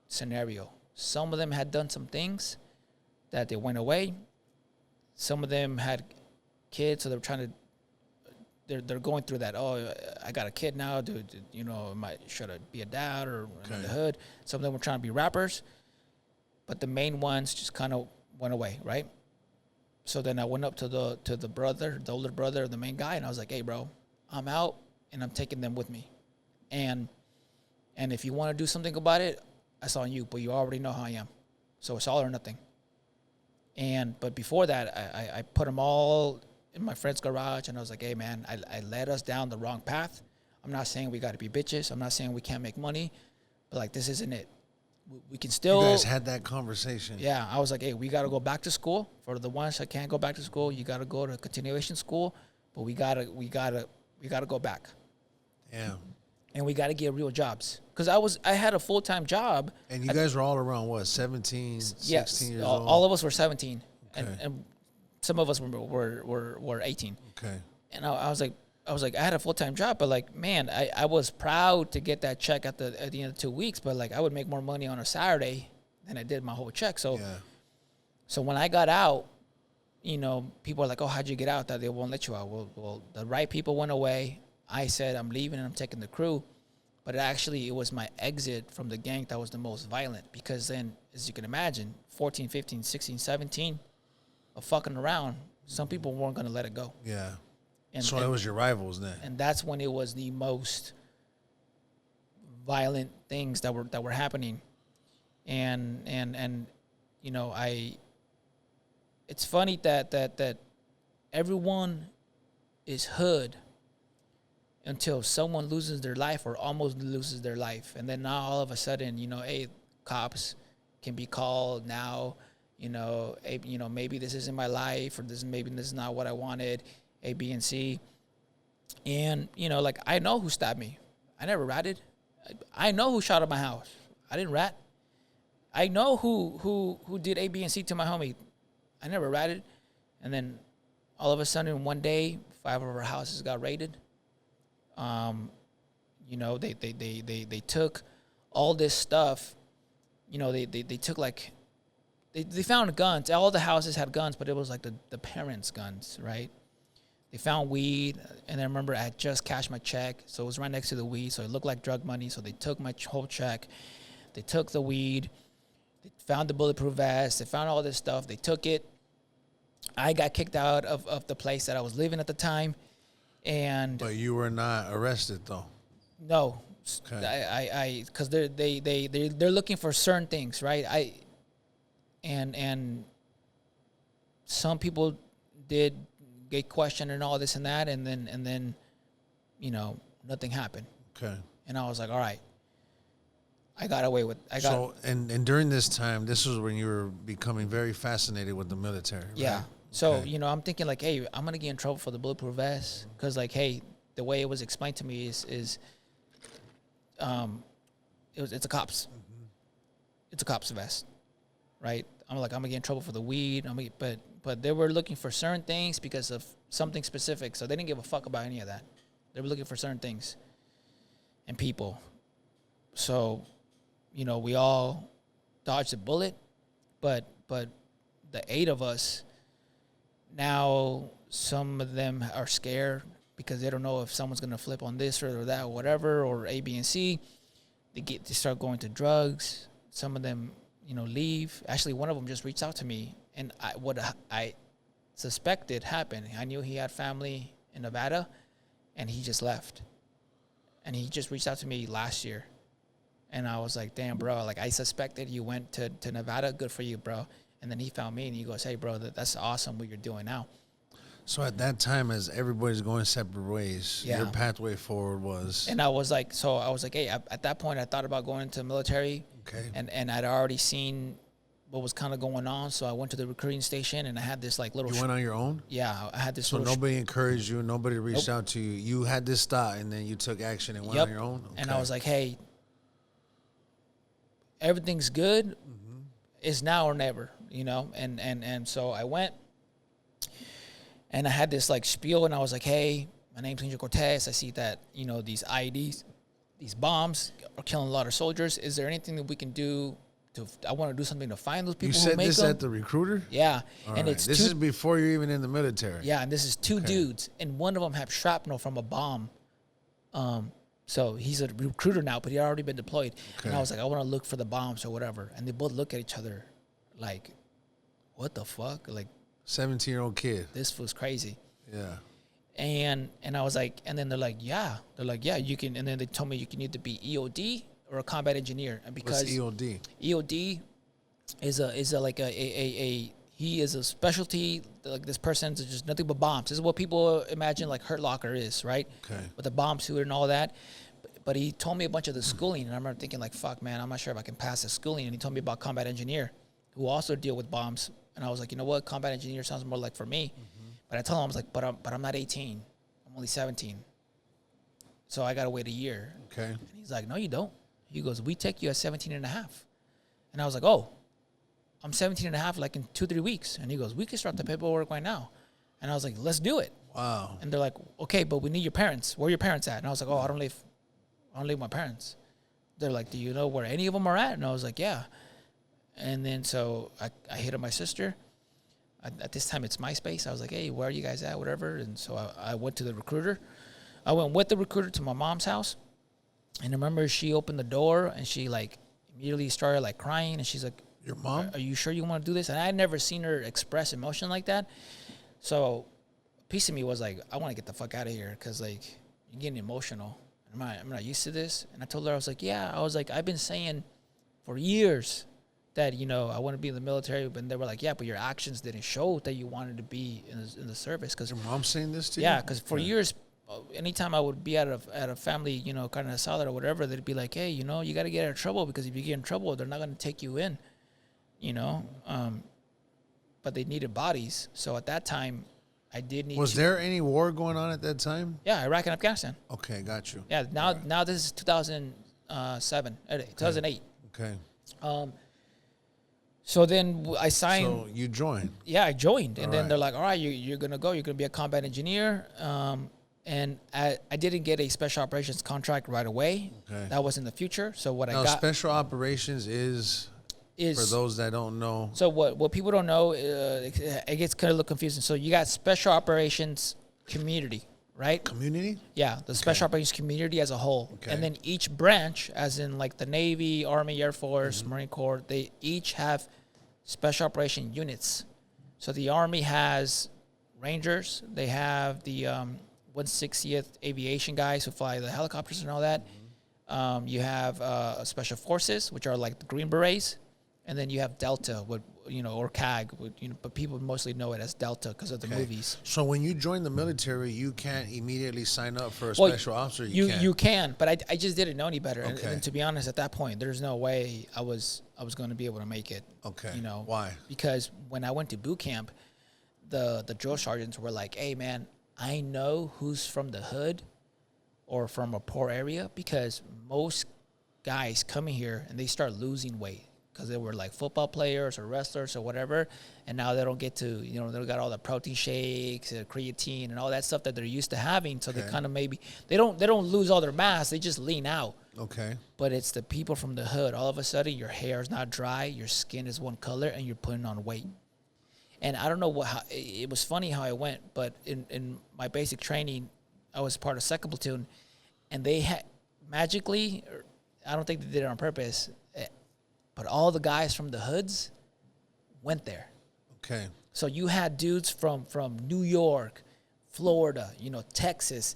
scenario. Some of them had done some things that they went away. Some of them had kids, so they were trying to, they're going through that. Oh, I got a kid now. Dude, you know, should I be a dad or in the hood? Some of them were trying to be rappers, but the main ones just kind of went away, right? So then I went up to the brother, the older brother, the main guy, and I was like, hey, bro, I'm out, and I'm taking them with me, and if you want to do something about it, that's on you. But you already know how I am, so it's all or nothing. But before that, I put them all in my friend's garage, and I was like, hey man, I led us down the wrong path. I'm not saying we got to be bitches. I'm not saying we can't make money, but like this isn't it. We can still. You guys had that conversation. Yeah, I was like, hey, we got to go back to school. For the ones that can't go back to school, you got to go to continuation school, but we gotta go back. Yeah. and we got to get real jobs. Because I had a full-time job. And you guys were all around, what, 17, 16 Yes, years old? all of us were 17, Okay. and some of us were 18. Okay. And I was like, I had a full-time job, but like, man, I was proud to get that check at the end of 2 weeks, but like I would make more money on a Saturday than I did my whole check. So, Yeah. so when I got out, you know, people are like, oh, how'd you get out? That they won't let you out. Well, the right people went away. I said, I'm leaving and I'm taking the crew. But it was my exit from the gang that was the most violent, because then, as you can imagine, 14, 15, 16, 17, of fucking around, some people weren't going to let it go. Yeah. And, So that was your rivals then. and that's when it was the most violent things that were happening. And you know, it's funny that everyone is hood until someone loses their life or almost loses their life. And then now all of a sudden, you know, hey, cops can be called now, you know, hey, you know, maybe this isn't my life, or maybe this is not what I wanted, A, B, and C. And, you know, like, I know who stabbed me. I never ratted. I know who shot at my house. I didn't rat. I know who did A, B, and C to my homie. I never ratted. And then all of a sudden, one day, 5 of our houses got raided. You know, they took all this stuff. You know, they took like, they found guns. All the houses had guns, but it was like the parents' guns, right? They found weed, and I remember I had just cashed my check, so it was right next to the weed, so it looked like drug money. So they took my whole check, they took the weed, they found the bulletproof vest, they found all this stuff, they took it. I got kicked out of the place that I was living at the time, and But you were not arrested though. no, Okay. because they're looking for certain things, right? And some people did get questioned and all this and that, and then you know, nothing happened. Okay. And I was like, all right, I got away with. So and during this time, this was when you were becoming very fascinated with the military. Yeah. Right? So, Okay. you know, I'm thinking like, hey, I'm going to get in trouble for the bulletproof vest. Because, like, hey, the way it was explained to me is it's a cop's. Mm-hmm. It's a cop's vest, right? I'm like, I'm going to get in trouble for the weed. But they were looking for certain things because of something specific. So they didn't give a fuck about any of that. They were looking for certain things and people. So, you know, we all dodged a bullet, but the 8 of us, now some of them are scared because they don't know if someone's going to flip on this or that or whatever, or A, B, and C. They start going to drugs. Some of them, you know, leave. Actually, one of them just reached out to me, and what I suspected happened. I knew he had family in Nevada, and he just left. And he just reached out to me last year. And I was like, damn, bro, like I suspected you went to Nevada. Good for you, bro. And then he found me and he goes, hey, bro, that's awesome what you're doing now. So at that time, as everybody's going separate ways, Yeah. your pathway forward was And I was like, hey, at that point, I thought about going into the military. okay. And I'd already seen what was kind of going on. So I went to the recruiting station and I had this like little. You went on your own. Yeah, I had this So little. nobody encouraged you. Nobody reached out to you. You had this thought, and then you took action and went Yep. on your own. And I Okay. was like, hey, everything's good. Mm-hmm. It's now or never, you know? And so I went and I had this like spiel and I was like, hey, my name's Angel Cortez. I see that, you know, these IEDs, these bombs are killing a lot of soldiers. Is there anything that we can do I want to do something to find those people You who said make this them? at the recruiter? Yeah. All and right. it's This is before you're even in the military. Yeah, and this is 2 Okay. dudes, and one of them had shrapnel from a bomb. So he's a recruiter now, but he had already been deployed. And Okay. I was like, I want to look for the bombs or whatever. And they both look at each other like, what the fuck? Like, 17-year-old kid. this was crazy. Yeah. And I was like, and then they're like, yeah, you can. And then they told me you can either be EOD or a combat engineer. And because What's EOD? EOD is he is a specialty, like this person's just nothing but bombs. This is what people imagine like Hurt Locker is, right? Okay. With the bomb suit and all that. But he told me a bunch of the schooling, and I remember thinking like, fuck, man, I'm not sure if I can pass the schooling. And he told me about combat engineer, who also deal with bombs. And I was like, you know what, combat engineer sounds more like for me. But I told him, I was like, but I'm not 18. I'm only 17. So I got to wait a year. Okay. And he's like, no, you don't. He goes, we take you at 17 and a half. And I was like, oh, I'm 17 and a half like in 2-3 weeks. And he goes, we can start the paperwork right now. And I was like, let's do it. Wow. And they're like, okay, but we need your parents. Where are your parents at? And I was like, oh, I don't live with my parents. They're like, do you know where any of them are at? And I was like, yeah. And then so I hit up my sister. At this time, it's MySpace. I was like, hey, where are you guys at? Whatever. And so I went to the recruiter. I went with the recruiter to my mom's house. And I remember she opened the door and she like immediately started like crying. And she's like, your mom? Are you sure you want to do this? And I had never seen her express emotion like that. So a piece of me was like, I want to get the fuck out of here because like you're getting emotional. I'm not used to this. And I told her, I was like, yeah. I was like, I've been saying for years that, you know, I want to be in the military. But they were like, yeah, but your actions didn't show that you wanted to be in the service. Cause, your mom saying this to you? Yeah, because for years, anytime I would be at a family, you know, kind of solid or whatever, they'd be like, hey, you know, you got to get out of trouble because if you get in trouble, they're not going to take you in, you know. But they needed bodies. So at that time, I did need Was there any war going on at that time? Yeah, Iraq and Afghanistan. Okay, got you. Yeah, now this is 2007, 2008. Okay. So then I signed. So you joined. Yeah, I joined. And All then right. they're like, all right, you're going to go. You're going to be a combat engineer. And I didn't get a special operations contract right away. Okay. That was in the future. So what Now, I got special operations is for those that don't know. So what people don't know, it gets kind of look confusing. So you got special operations community, right? Community? Yeah, the special operations community as a whole. Okay. And then each branch, as in like the Navy, Army, Air Force, Marine Corps, they each have special operation units. So the Army has Rangers. They have the 160th Aviation guys who fly the helicopters and all that. You have Special Forces, which are like the Green Berets. And then you have Delta, or CAG, but people mostly know it as Delta because of the movies. So when you join the military, you can't immediately sign up for a special officer. You can, but I just didn't know any better. Okay. And to be honest, at that point, there's no way I was going to be able to make it. Okay. Why? Because when I went to boot camp, the drill sergeants were like, "Hey, man, I know who's from the hood or from a poor area because most guys coming here and they start losing weight." Because they were like football players or wrestlers or whatever, and now they don't get to, they got all the protein shakes, creatine, and all that stuff that they're used to having. So they kind of they don't lose all their mass, they just lean out. Okay. But it's the people from the hood. All of a sudden, your hair is not dry, your skin is one color, and you're putting on weight. And I don't know how it was funny how it went, but in my basic training, I was part of second platoon, and they had magically, I don't think they did it on purpose. But all the guys from the hoods went there. Okay. So you had dudes from New York, Florida, Texas,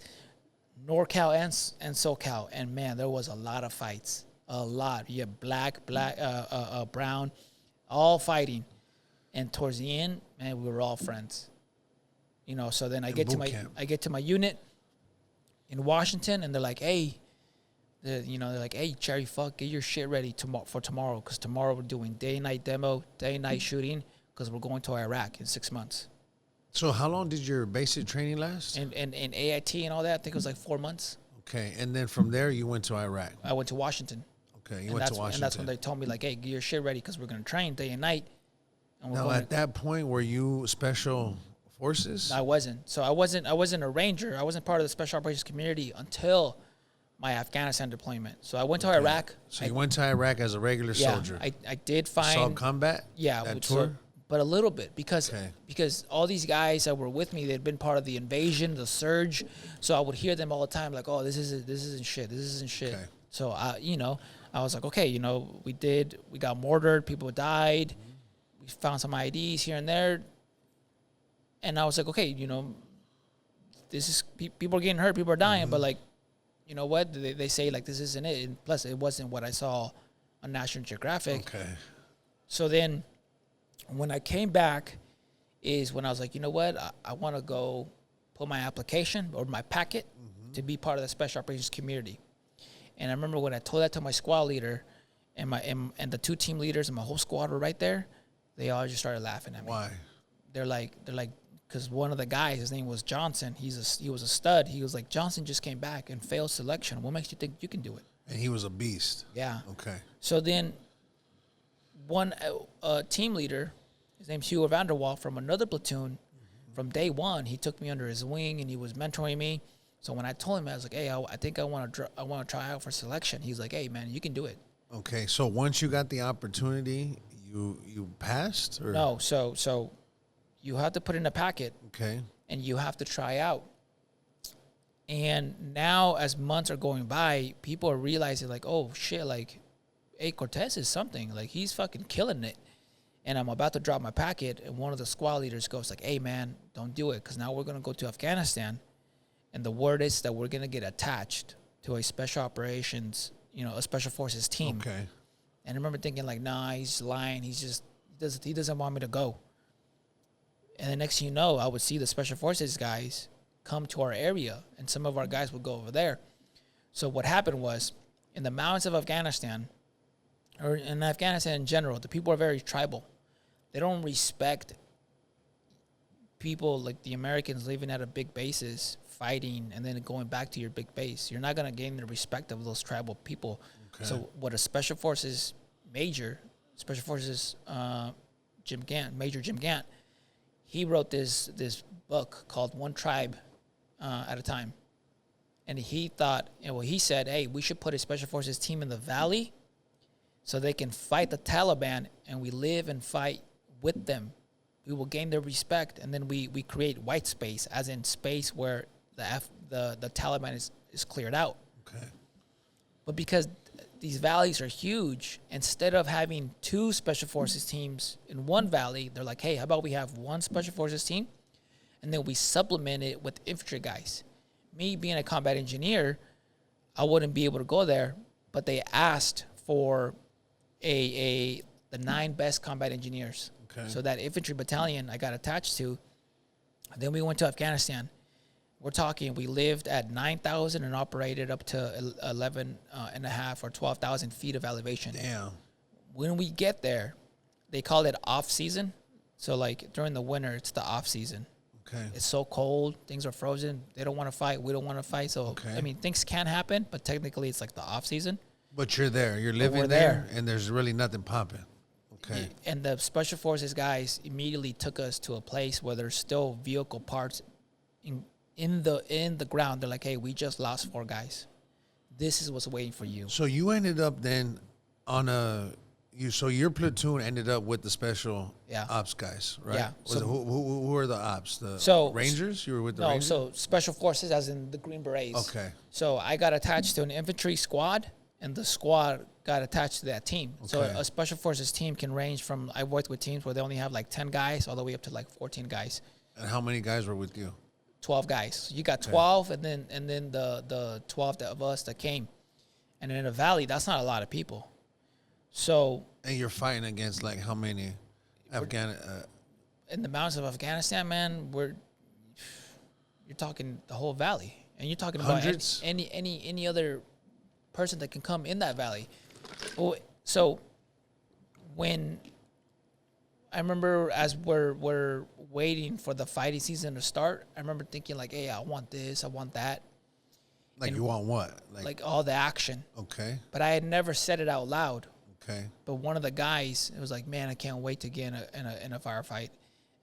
NorCal and SoCal. And, man, there was a lot of fights. A lot. You had black, brown, all fighting. And towards the end, man, we were all friends. So then I get to my unit in Washington, and they're like, hey, they're like, hey, Cherry, fuck, get your shit ready for tomorrow, because tomorrow we're doing day-night demo, day-night shooting, because we're going to Iraq in 6 months. So how long did your basic training last? And AIT and all that, I think it was like 4 months. Okay, and then from there you went to Iraq. I went to Washington. Okay, you went to Washington. And that's when they told me, like, hey, get your shit ready, because we're going to train day and night. And now, at that point, were you special forces? I wasn't. So I wasn't a Ranger. I wasn't part of the special operations community until my Afghanistan deployment. So I went to Iraq. So you went to Iraq as a regular soldier. I did find saw combat. Yeah, that tour. But a little bit because all these guys that were with me, they'd been part of the invasion, the surge. So I would hear them all the time, like, "Oh, this isn't shit. This isn't shit." Okay. So I was like, okay, we got mortared, people died, we found some IEDs here and there, and I was like, okay, this is people are getting hurt, people are dying, but like, you know what? They say, like, this isn't it. And plus, it wasn't what I saw on National Geographic. Okay. So then when I came back is when I was like, you know what? I want to go put my application or my packet to be part of the special operations community. And I remember when I told that to my squad leader and the two team leaders and my whole squad were right there, they all just started laughing at me. Why? They're like, because one of the guys, his name was Johnson. He was a stud. He was like, Johnson just came back and failed selection. What makes you think you can do it? And he was a beast. Yeah. Okay. So then, one team leader, his name's Hugh Vanderwall from another platoon. From day one, he took me under his wing and he was mentoring me. So when I told him, I was like, "Hey, I think I want to try out for selection." He's like, "Hey, man, you can do it." Okay. So once you got the opportunity, you passed, or No, so you have to put in a packet. Okay. And you have to try out. And now, as months are going by, people are realizing, like, oh, shit, like, hey, Cortez is something. Like, he's fucking killing it. And I'm about to drop my packet, and one of the squad leaders goes, like, hey, man, don't do it, because now we're going to go to Afghanistan, and the word is that we're going to get attached to a special operations, a special forces team. Okay. And I remember thinking, like, nah, he's lying. He doesn't want me to go. And the next thing you know, I would see the special forces guys come to our area, and some of our guys would go over there. So what happened was, in the mountains of Afghanistan, or in Afghanistan in general, the people are very tribal. They don't respect people like the Americans living at a big bases, fighting, and then going back to your big base. You're not going to gain the respect of those tribal people. Okay. So what a special forces Major Jim Gant, he wrote this book called One Tribe at a Time. And he thought, he said, hey, we should put a special forces team in the valley so they can fight the Taliban, and we live and fight with them. We will gain their respect, and then we create white space, as in space where the Taliban is cleared out. Okay. But because these valleys are huge, instead of having two special forces teams in one valley, they're like, hey, how about we have one special forces team, and then we supplement it with infantry guys. Me being a combat engineer, I wouldn't be able to go there, but they asked for the 9 best combat engineers. Okay. So that infantry battalion I got attached to. Then we went to Afghanistan. We're talking, we lived at 9,000 and operated up to 11 and a half or 12,000 feet of elevation. Damn. When we get there, they call it off season. So like during the winter, it's the off season. Okay. It's so cold, things are frozen. They don't want to fight. We don't want to fight. So, okay. I mean, things can happen, but technically it's like the off season. But you're there. You're living there, and there's really nothing popping. Okay. And the special forces guys immediately took us to a place where there's still vehicle parts in the ground. They're like, hey, we just lost 4 guys. This is what's waiting for you. So you ended up then so your platoon ended up with the special ops guys, right? Yeah. So who were the ops? Rangers? You were with the Rangers? No, so special forces as in the Green Berets. Okay. So I got attached to an infantry squad, and the squad got attached to that team. Okay. So a special forces team can range from, I worked with teams where they only have like 10 guys all the way up to like 14 guys. And how many guys were with you? 12 guys. So you got 12, and then the 12 of us that came. And in a valley, that's not a lot of people. So, and you're fighting against like how many in the mountains of Afghanistan, man, you're talking the whole valley, and you're talking about hundreds? any other person that can come in that valley. Well, so when I remember as we're waiting for the fighting season to start, I remember thinking like, hey, I want this, I want that. Like, and you want what? Like all the action. Okay. But I had never said it out loud. Okay. But one of the guys, it was like, man, I can't wait to get in a firefight.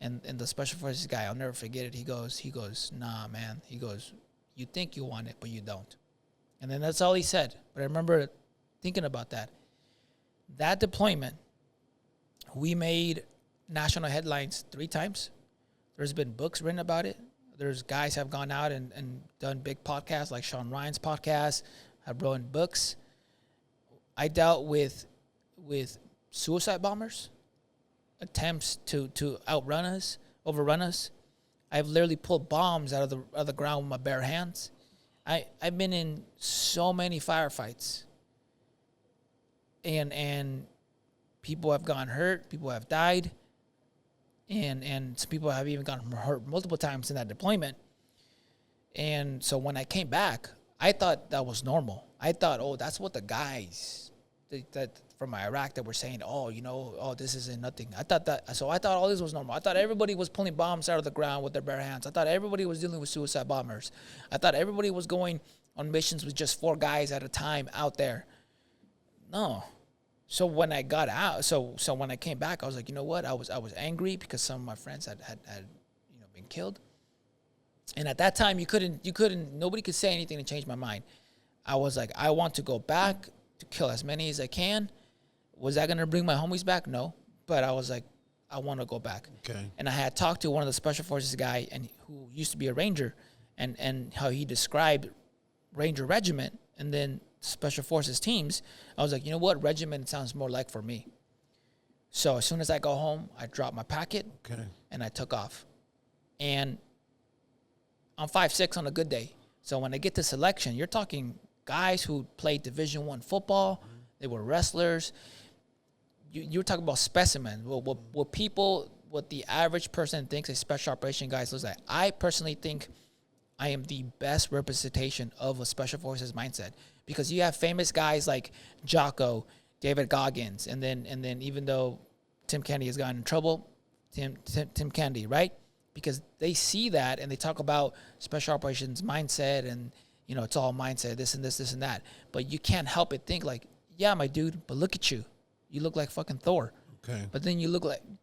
And the special forces guy, I'll never forget it. He goes, nah, man. He goes, you think you want it, but you don't. And then that's all he said. But I remember thinking about that. That deployment, we made national headlines 3 times. There's been books written about it. There's guys have gone out and done big podcasts like Sean Ryan's podcast, have written books. I dealt with suicide bombers, attempts to overrun us. I've literally pulled bombs out of the ground with my bare hands. I've been in so many firefights, and people have gone hurt, people have died, and some people have even gotten hurt multiple times in that deployment. And so when I came back, I thought that was normal. I thought, oh, that's what the guys that from Iraq that were saying, oh, this isn't nothing. I thought all this was normal. I thought everybody was pulling bombs out of the ground with their bare hands. I thought everybody was dealing with suicide bombers. I thought everybody was going on missions with just 4 guys at a time out there. No. So when I got out, so when I came back, I was like, you know what? I was angry because some of my friends had been killed. And at that time, nobody could say anything to change my mind. I was like, I want to go back to kill as many as I can. Was that going to bring my homies back? No. But I was like, I want to go back. Okay. And I had talked to one of the Special Forces guy and who used to be a Ranger and how he described Ranger Regiment and then Special Forces teams. I was like, you know what? Regiment sounds more like for me. So as soon as I go home, I dropped my packet and I took off. And I'm 5'6" on a good day. So when I get to selection, you're talking guys who played Division I football. They were wrestlers. You were talking about specimen. What the average person thinks a special operation guy looks like. I personally think I am the best representation of a special forces mindset because you have famous guys like Jocko, David Goggins, and then even though Tim Kennedy has gotten in trouble, Tim Kennedy, right? Because they see that and they talk about special operations mindset and, it's all mindset, this and this, this and that. But you can't help but think like, yeah, my dude, but look at you. You look like fucking Thor. Okay. But then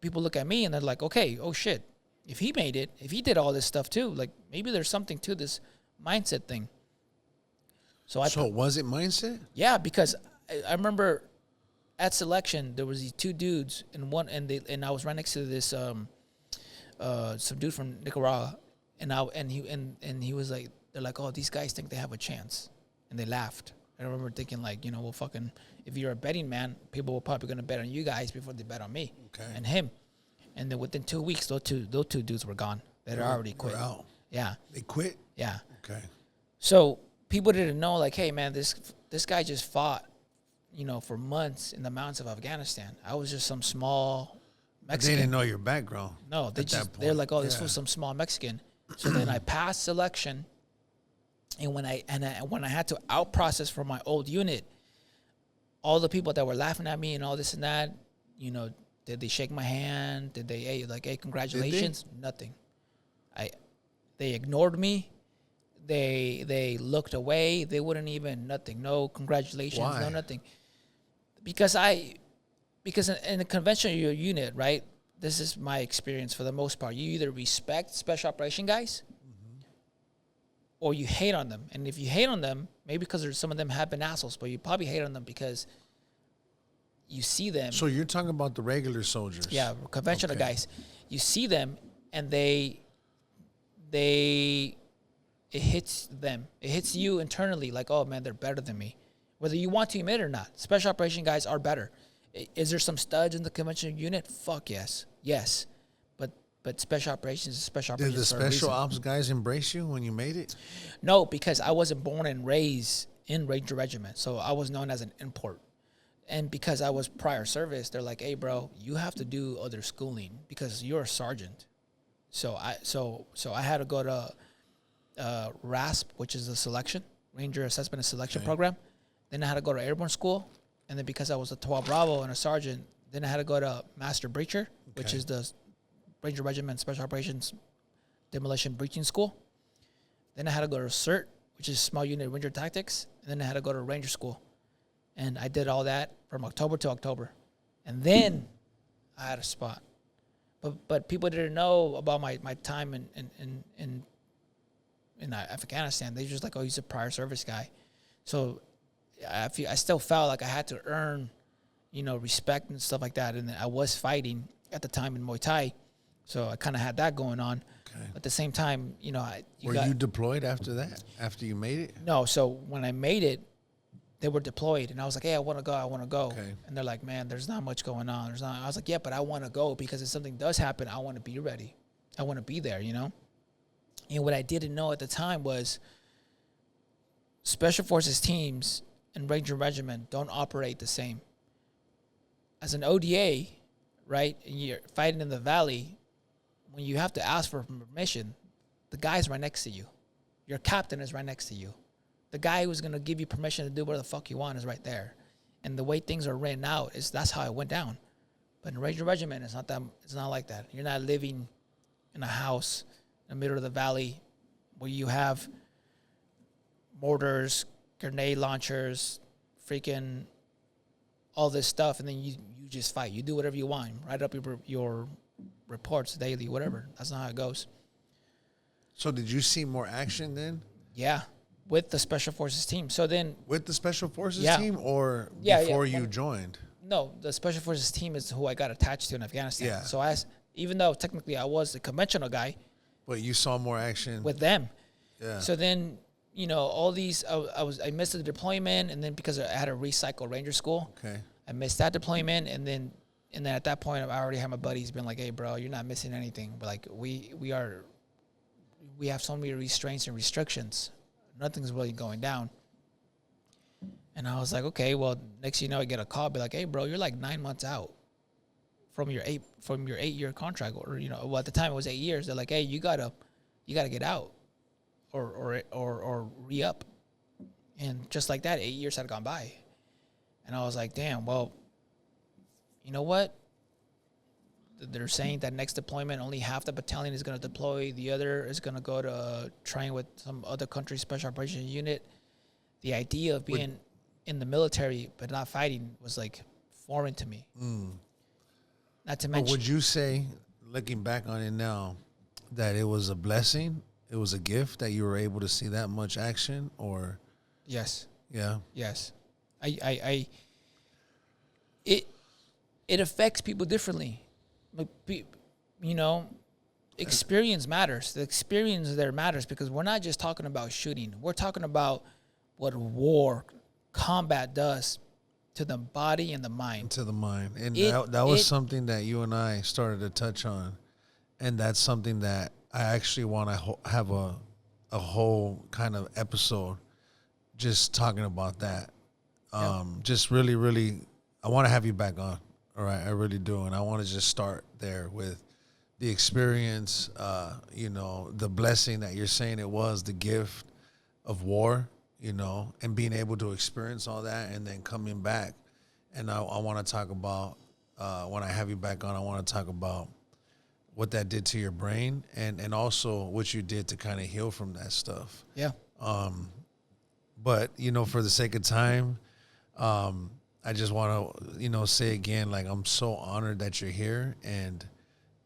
people look at me and they're like, okay, oh shit. If he made it, if he did all this stuff too, like maybe there's something to this mindset thing. So was it mindset? Yeah, because I remember at selection there was these 2 dudes and I was right next to this some dude from Nicaragua, and he was like, they're like, oh, these guys think they have a chance, and they laughed. I remember thinking like, well, fucking, if you're a betting man, people were probably gonna bet on you guys before they bet on me and him. And then within 2 weeks, those two dudes were gone. They'd already quit. Out. Yeah, they quit. Yeah. Okay. So people didn't know, like, hey man, this guy just fought, for months in the mountains of Afghanistan. I was just some small Mexican. They didn't know your background. No, they're like, oh, this was some small Mexican. So then I passed selection, and when I had to out process for my old unit, all the people that were laughing at me and all this and that, did they shake my hand? Did they, hey, congratulations? Nothing. They ignored me. They looked away. They wouldn't even nothing. No congratulations. Why? No nothing. Because in a conventional unit, right? This is my experience for the most part. You either respect special operation guys, or you hate on them. And if you hate on them, maybe because some of them have been assholes, but you probably hate on them because you see them. So you're talking about the regular soldiers? Yeah, conventional guys. You see them, and it hits them. It hits you internally, like, oh man, they're better than me, whether you want to admit it or not. Special operation guys are better. Is there some studs in the conventional unit? Fuck yes, but special operations is special operations. Did the special ops guys embrace you when you made it? No, because I wasn't born and raised in Ranger Regiment, so I was known as an import. And because I was prior service, they're like, hey bro, you have to do other schooling because you're a sergeant. So I had to go to RASP, which is the selection, Ranger Assessment and Selection Program. Then I had to go to airborne school. And then because I was a 12 Bravo and a sergeant, then I had to go to Master Breacher, which is the Ranger Regiment Special Operations Demolition Breaching School. Then I had to go to CERT, which is Small Unit Ranger Tactics. And then I had to go to Ranger School. And I did all that from October to October. And then I had a spot. But people didn't know about my time in Afghanistan. They just like, oh, he's a prior service guy. So I still felt like I had to earn, respect and stuff like that. And I was fighting at the time in Muay Thai. So I kind of had that going on. Okay. At the same time, Were you deployed after that? After you made it? No. So when I made it, they were deployed. And I was like, hey, I want to go. Okay. And they're like, man, there's not much going on. I was like, yeah, but I want to go because if something does happen, I want to be ready. I want to be there, And what I didn't know at the time was Special Forces teams and Ranger Regiment don't operate the same. As an ODA, right, and you're fighting in the valley, when you have to ask for permission, the guy's right next to you. Your captain is right next to you. The guy who's going to give you permission to do whatever the fuck you want is right there. And the way things are written out is that's how it went down. But in Ranger Regiment, it's not like that. You're not living in a house in the middle of the valley where you have mortars, grenade launchers, freaking all this stuff, and then you just fight. You do whatever you want. Write up your reports daily, whatever. That's not how it goes. So did you see more action then? Yeah, with the Special Forces team. So then... With the Special Forces Yeah. team or Yeah, before yeah. you joined? No, the Special Forces team is who I got attached to in Afghanistan. Yeah. So even though technically I was the conventional guy... But you saw more action. With them. Yeah. So then, all these... I missed the deployment, and then because I had a recycle ranger school... Okay. I missed that deployment, and then at that point, I already had my buddies been like, "Hey, bro, you're not missing anything." But like, we have so many restraints and restrictions. Nothing's really going down. And I was like, okay, well, next thing you know, I get a call, be like, "Hey, bro, you're like 9 months out from your 8-year contract, or well, at the time it was 8 years." They're like, "Hey, you gotta get out, or re-up." And just like that, 8 years had gone by. And I was like, damn, well, you know what? They're saying that next deployment, only half the battalion is going to deploy. The other is going to go to train with some other country's special operations unit. The idea of being in the military but not fighting was like foreign to me. Not to mention... But would you say, looking back on it now, that it was a blessing? It was a gift that you were able to see that much action? Or... Yes. Yeah. Yes. It affects people differently. Like, experience matters. The experience there matters because we're not just talking about shooting. We're talking about what combat does to the body and the mind. To the mind. And that was something that you and I started to touch on. And that's something that I actually want to have a whole kind of episode just talking about that. Just really, really, I want to have you back on. All right, I really do. And I want to just start there with the experience, the blessing that you're saying it was, the gift of war, and being able to experience all that and then coming back. And I want to talk about, when I have you back on, I want to talk about what that did to your brain and also what you did to kind of heal from that stuff. Yeah. But, for the sake of time, I just want to, say again, like, I'm so honored that you're here, and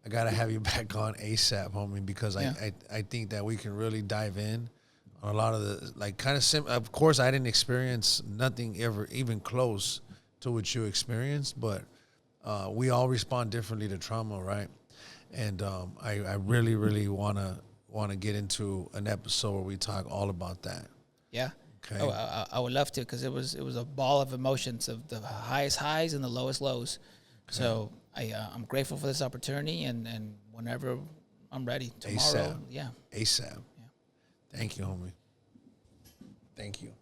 I got to have you back on ASAP, homie, because I think that we can really dive in on a lot of the, like, kind of of course, I didn't experience nothing ever even close to what you experienced, but we all respond differently to trauma, right? And I really, really want to get into an episode where we talk all about that. Yeah. Okay. Oh, I would love to, because it was a ball of emotions of the highest highs and the lowest lows. Okay. So I'm grateful for this opportunity, and whenever I'm ready tomorrow. ASAP. Yeah. ASAP. Yeah. Thank you, homie. Thank you.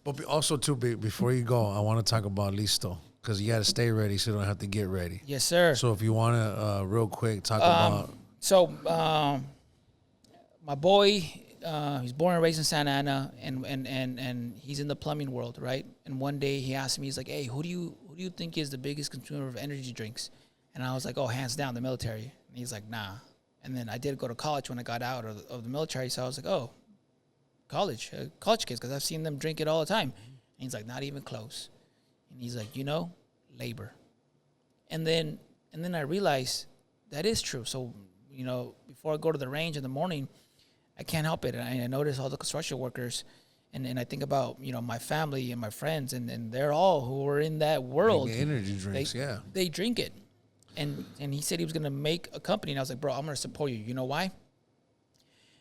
But also too, before you go, I want to talk about Listo, because you got to stay ready so you don't have to get ready. Yes, sir. So if you want to real quick talk about. So my boy. He's born and raised in Santa Ana, and he's in the plumbing world, right? And one day he asked me, he's like, "Hey, who do you think is the biggest consumer of energy drinks?" And I was like, "Oh, hands down, the military." And he's like, "Nah." And then I did go to college when I got out of the military, so I was like, "Oh, college kids," because I've seen them drink it all the time. And he's like, "Not even close." And he's like, labor. And then I realized that is true. So before I go to the range in the morning, I can't help it. And I notice all the construction workers, and I think about, my family and my friends, and they're all who are in that world. The energy drinks, They drink it. And he said he was going to make a company, and I was like, bro, I'm going to support you. You know why?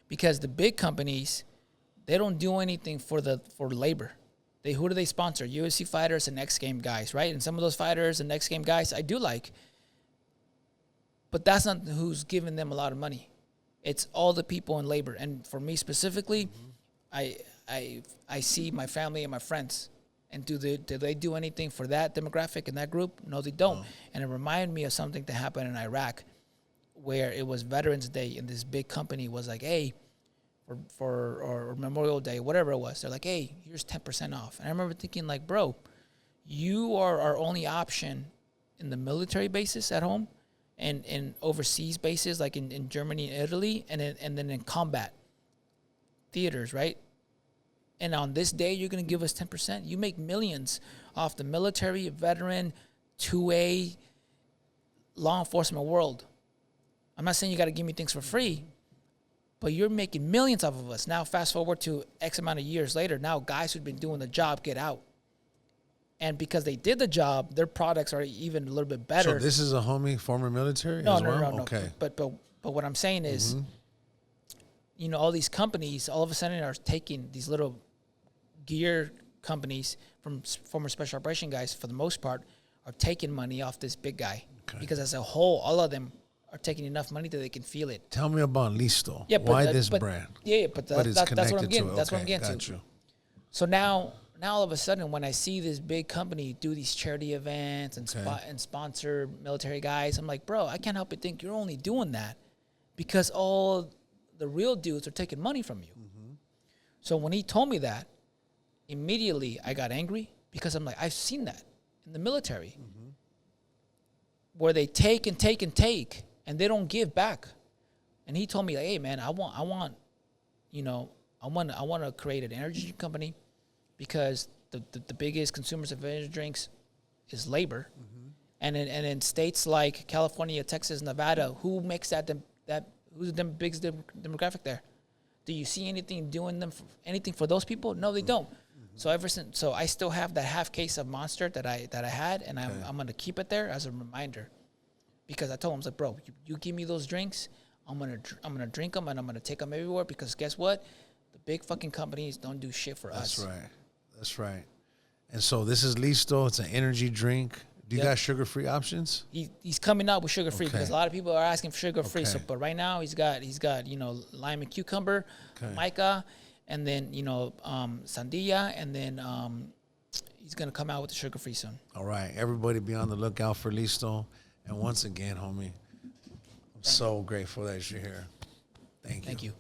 Because the big companies, they don't do anything for labor. Who do they sponsor? UFC fighters and X Game guys, right? And some of those fighters and X Game guys I do like. But that's not who's giving them a lot of money. It's all the people in labor. And for me specifically, I see my family and my friends. And do they do anything for that demographic and that group? No, they don't. No. And it reminded me of something that happened in Iraq, where it was Veterans Day, and this big company was like, hey, or Memorial Day, whatever it was. They're like, hey, here's 10% off. And I remember thinking, like, bro, you are our only option in the military bases at home and in overseas bases like in Germany and Italy, and then in combat theaters, right? And on this day, you're going to give us 10%. You make millions off the military, veteran, 2A, law enforcement world. I'm not saying you got to give me things for free, but you're making millions off of us. Now, fast forward to X amount of years later, now guys who've been doing the job get out. And because they did the job, their products are even a little bit better. So this is a homie, former military No, as well? no. Okay. But what I'm saying is, you know, all these companies all of a sudden are taking these little gear companies from former special operation guys, for the most part, are taking money off this big guy. Okay. Because as a whole, all of them are taking enough money that they can feel it. Tell me about Listo. Yeah, but why this brand? Yeah, but that's what I'm getting. That's what I'm getting got to. You. So now all of a sudden, when I see this big company do these charity events and and sponsor military guys, I'm like, bro, I can't help but think you're only doing that because all the real dudes are taking money from you. So when he told me that, immediately I got angry because I'm like, I've seen that in the military where they take and take and take and they don't give back. And he told me, like, hey man, I want to create an energy company because the biggest consumers of energy drinks is labor. And in states like California, Texas, Nevada, who makes who's the biggest demographic there? Do you see anything doing anything for those people? No, they don't. So I still have that half case of Monster that I had, and I'm gonna keep it there as a reminder, because I told him, I was like, bro, you give me those drinks, I'm gonna drink them and I'm gonna take them everywhere, because guess what? The big fucking companies don't do shit for us. That's right. And so this is Listo. It's an energy drink. Do you got sugar-free options? He's coming out with sugar-free because a lot of people are asking for sugar-free. Okay. So, but right now he's got lime and cucumber, mica, and then sandilla, and then he's gonna come out with the sugar-free soon. All right, everybody, be on the lookout for Listo. And once again, homie, I'm so grateful that you're here. Thank you. Thank you.